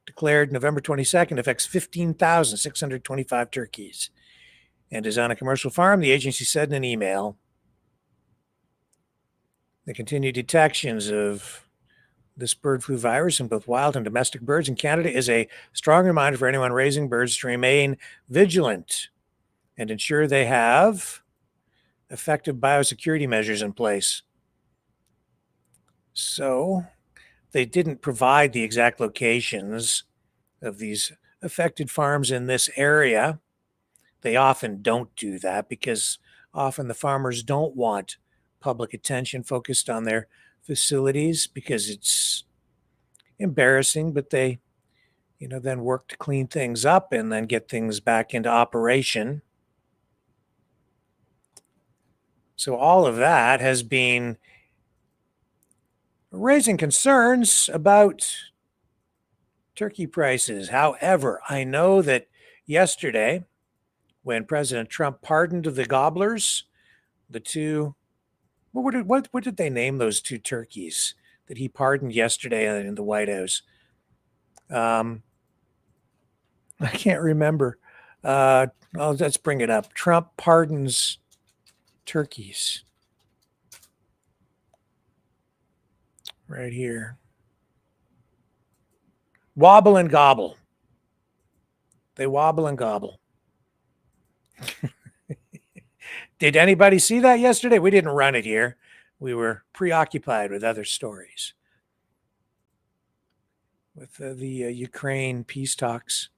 declared November 22nd affects 15,625 turkeys and is on a commercial farm, the agency said in an email. The continued detections of this bird flu virus in both wild and domestic birds in Canada is a strong reminder for anyone raising birds to remain vigilant and ensure they have effective biosecurity measures in place. So they didn't provide the exact locations of these affected farms in this area. They often don't do that because often the farmers don't want public attention focused on their facilities because it's embarrassing, but they, then work to clean things up and then get things back into operation. So all of that has been raising concerns about turkey prices. However, I know that yesterday, when President Trump pardoned the gobblers, the two, what did they name those two turkeys that he pardoned yesterday in the White House? I can't remember. Let's bring it up. Trump pardons turkeys. Right here. Wobble and gobble. They wobble and gobble. Did anybody see that yesterday? We didn't run it here. We were preoccupied with other stories. With the Ukraine peace talks.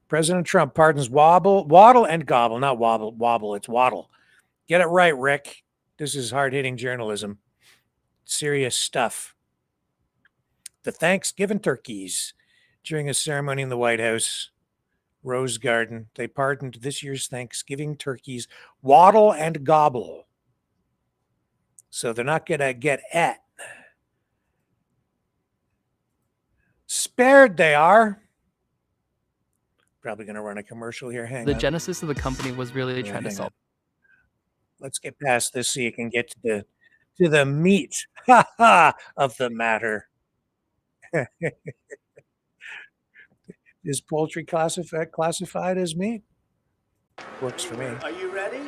President Trump pardons waddle and gobble. Not wobble, it's waddle. Get it right, Rick. This is hard-hitting journalism. Serious stuff. The Thanksgiving turkeys during a ceremony in the White House, Rose Garden. They pardoned this year's Thanksgiving turkeys, waddle and gobble. So they're not going to get at. Spared they are. Probably going to run a commercial here. Hang on. The genesis of the company was really trying to solve. Let's get past this so you can get to the meat of the matter. Is poultry classified as meat? Works for me. Are you ready?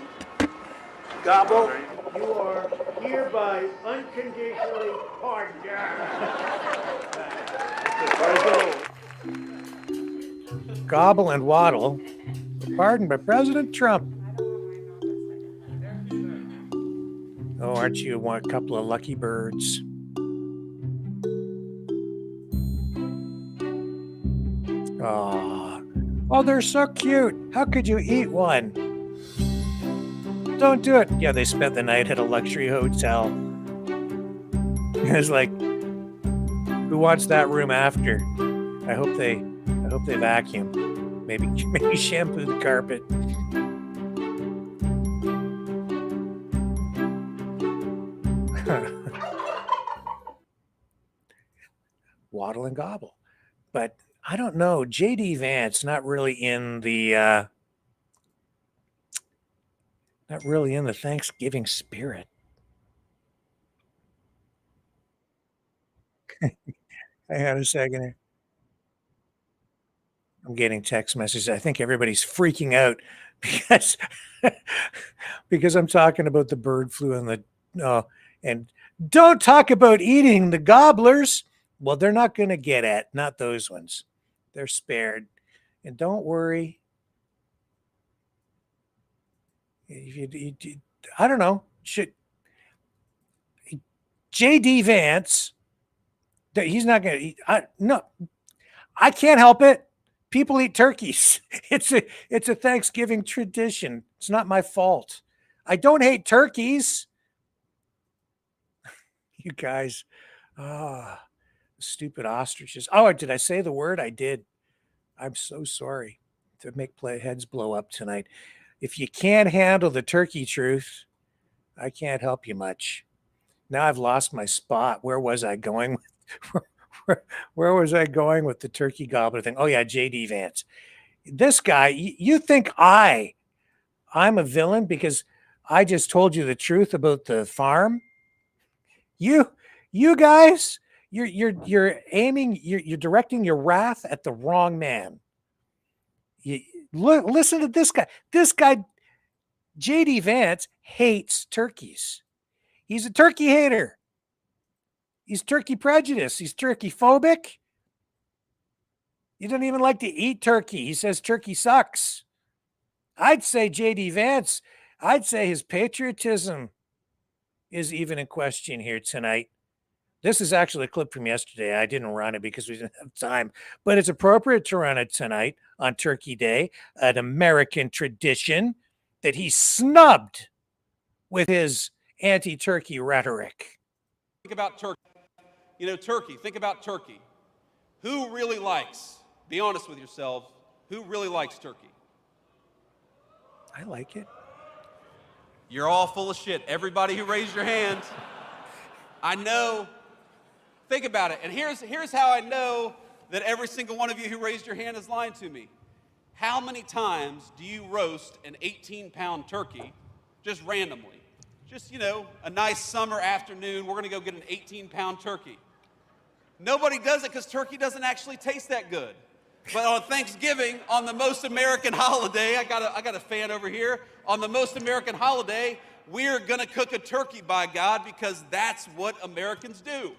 Gobble, you are hereby unconditionally pardoned. Gobble and waddle. Pardoned by President Trump. Oh, aren't you a couple of lucky birds? Oh, they're so cute. How could you eat one? Don't do it. Yeah, they spent the night at a luxury hotel. It's like, who wants that room after? I hope they vacuum. Maybe shampoo the carpet. Waddle and gobble. But I don't know. JD Vance not really in the Thanksgiving spirit. Hang on a second here. I'm getting text messages. I think everybody's freaking out because I'm talking about the bird flu and don't talk about eating the gobblers. Well, they're not going to get at, not those ones. They're spared. And don't worry. I don't know. JD Vance, he's not going to eat. No, I can't help it. People eat turkeys. It's a Thanksgiving tradition. It's not my fault. I don't hate turkeys. You guys, stupid ostriches. Oh, did I say the word? I did. I'm so sorry to make heads blow up tonight. If you can't handle the turkey truth, I can't help you much. Now I've lost my spot. Where was I going? Where was I going with the turkey gobbler thing? Oh yeah, JD Vance. This guy, you think I'm a villain because I just told you the truth about the farm? You guys, you're aiming, you're directing your wrath at the wrong man. Listen to this guy. This guy, JD Vance, hates turkeys. He's a turkey hater. He's turkey prejudiced. He's turkey phobic. He doesn't even like to eat turkey. He says turkey sucks. I'd say JD Vance, I'd say his patriotism is even in question here tonight. This is actually a clip from yesterday. I didn't run it because we didn't have time, but it's appropriate to run it tonight on Turkey Day, an American tradition that he snubbed with his anti-turkey rhetoric. Think about turkey. You know, turkey. Think about turkey. Who really likes, be honest with yourselves, who really likes turkey? I like it. You're all full of shit. Everybody who raised your hand. I know. Think about it. And here's how I know that every single one of you who raised your hand is lying to me. How many times do you roast an 18-pound turkey just randomly? Just, a nice summer afternoon, we're going to go get an 18-pound turkey. Nobody does it because turkey doesn't actually taste that good. But on Thanksgiving, on the most American holiday, I got a fan over here. On the most American holiday, we're going to cook a turkey, by God, because that's what Americans do.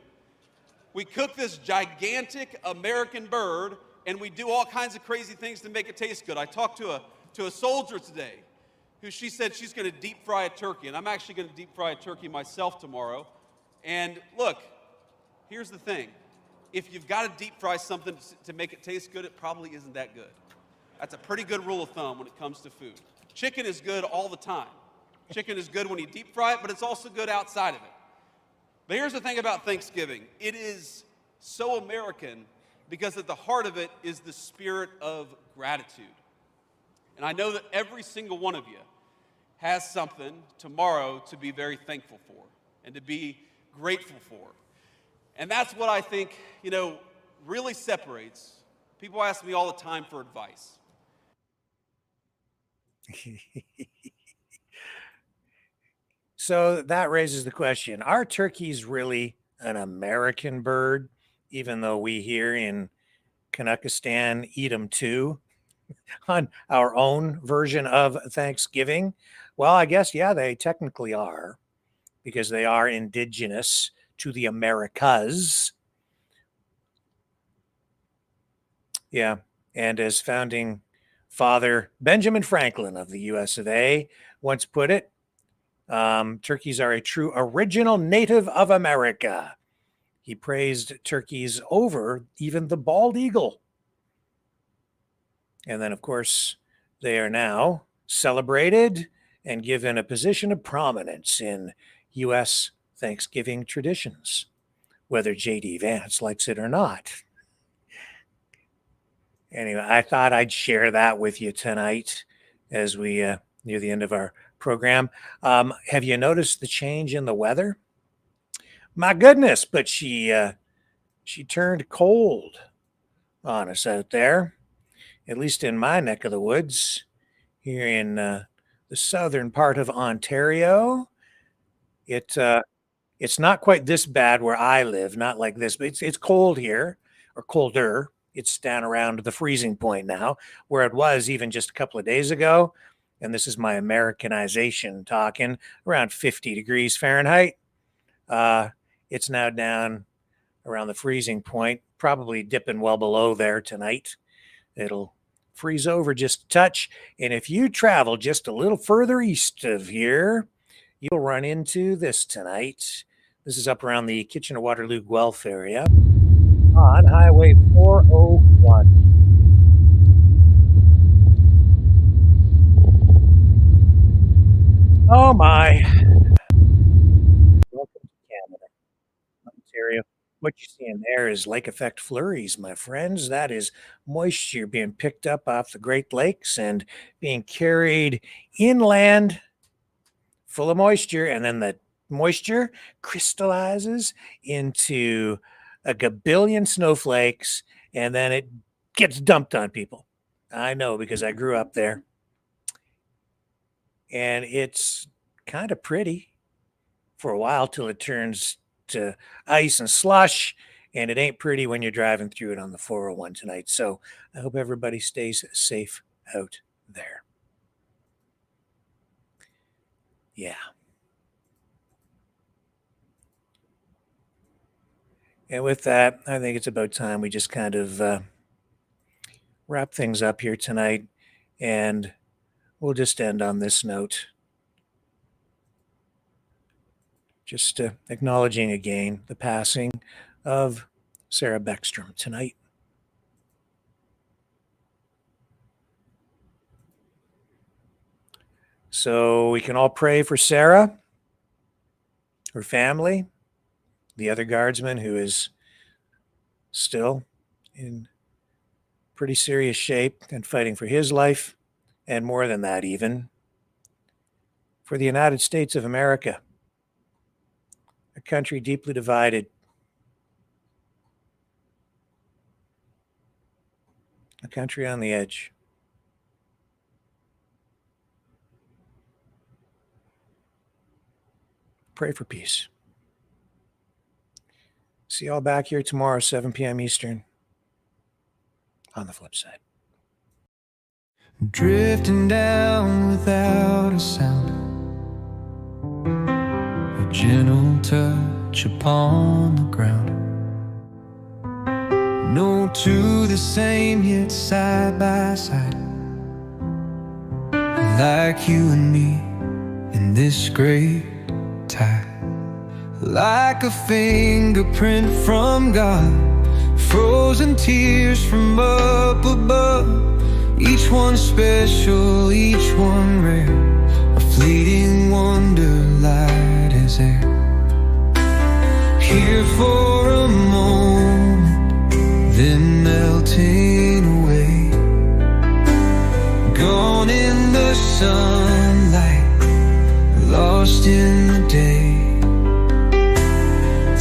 We cook this gigantic American bird, and we do all kinds of crazy things to make it taste good. I talked to a soldier today who she said she's going to deep fry a turkey, and I'm actually going to deep fry a turkey myself tomorrow. And look, here's the thing. If you've got to deep fry something to make it taste good, it probably isn't that good. That's a pretty good rule of thumb when it comes to food. Chicken is good all the time. Chicken is good when you deep fry it, but it's also good outside of it. But here's the thing about Thanksgiving. It is so American because at the heart of it is the spirit of gratitude. And I know that every single one of you has something tomorrow to be very thankful for and to be grateful for. And that's what I think, really separates. People ask me all the time for advice. So that raises the question, are turkeys really an American bird, even though we here in Canuckistan eat them too? on our own version of Thanksgiving? Well, I guess, yeah, they technically are, because they are indigenous to the Americas. Yeah, and as founding father Benjamin Franklin of the US of A once put it, turkeys are a true original native of America. He praised turkeys over even the bald eagle. And then, of course, they are now celebrated and given a position of prominence in U.S. Thanksgiving traditions, whether J.D. Vance likes it or not. Anyway, I thought I'd share that with you tonight as we near the end of our program. Have you noticed the change in the weather? My goodness, but she turned cold on us out there, at least in my neck of the woods here in the southern part of Ontario. It's not quite this bad where I live, not like this, but it's cold here, or colder. It's down around the freezing point now, where it was even just a couple of days ago. And this is my Americanization talking, around 50 degrees Fahrenheit. It's now down around the freezing point, probably dipping well below there tonight. It'll freeze over just a touch. And if you travel just a little further east of here, you'll run into this tonight. This is up around the Kitchener-Waterloo Guelph area on Highway 401. Oh my. Welcome to Canada, Ontario. What you're seeing there is lake effect flurries, my friends. That is moisture being picked up off the Great Lakes and being carried inland full of moisture, and then the moisture crystallizes into a gabillion snowflakes, and then it gets dumped on people. I know, because I grew up there. And it's kind of pretty for a while till it turns to ice and slush, and it ain't pretty when you're driving through it on the 401 tonight. So I hope everybody stays safe out there. Yeah. And with that, I think it's about time we just kind of wrap things up here tonight, and we'll just end on this note. Just acknowledging again the passing of Sarah Beckstrom tonight. So we can all pray for Sarah, her family, the other guardsman who is still in pretty serious shape and fighting for his life, and more than that even, for the United States of America, a country deeply divided, a country on the edge. Pray for peace. See y'all back here tomorrow, 7 p.m. Eastern, on the flip side. Drifting down without a sound, a gentle touch upon the ground. No two the same, yet side by side, like you and me in this great tide. Like a fingerprint from God, frozen tears from up above. Each one special, each one rare, a fleeting wonder, light as air. Here for a moment, then melting away. Gone in the sunlight, lost in the day.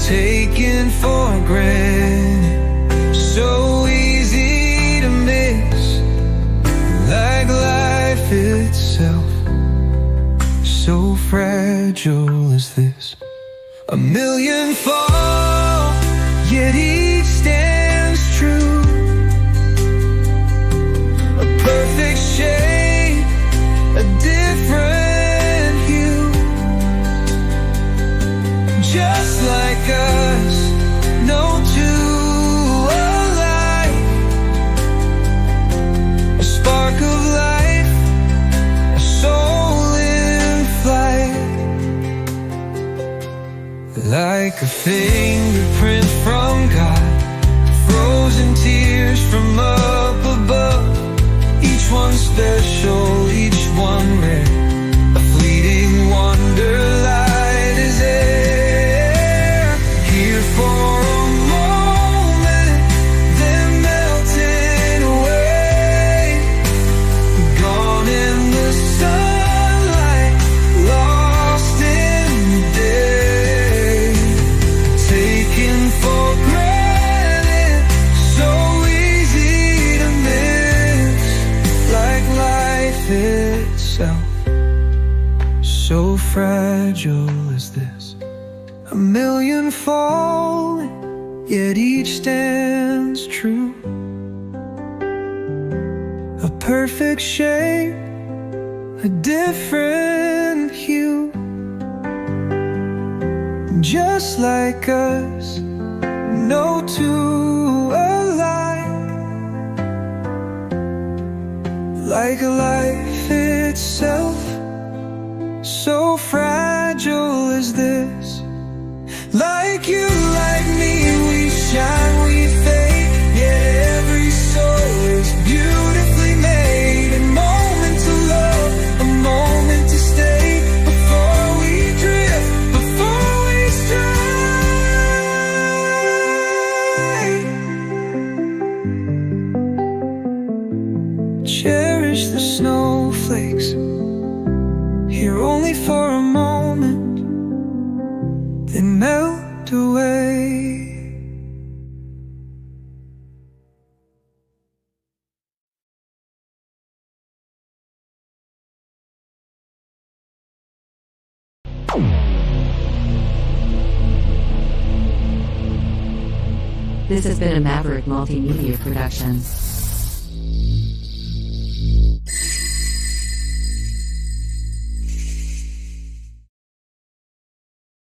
Taken for granted, so easy to miss. Like life itself, so fragile as this. A million fall, yet each stands true. A perfect a fingerprint from God, frozen tears from up above. Each one special, each one rare, a fleeting wonder light is air. Here for a moment, then melting away, gone in the sunlight, lost in the day, taken for granted, so easy to miss, like life itself. So fragile is this, a million falling, yet each stands true. A perfect shape, a different hue. Just like us, no two alike. Like life itself, so fragile is this. Like you, like me, we shine, we fade, yet every soul is beautifully made. A moment to love, a moment to stay, before we drift, before we stray. Cherish the snowflakes, here only for a moment, then melt away. This has been a Maverick Multimedia production.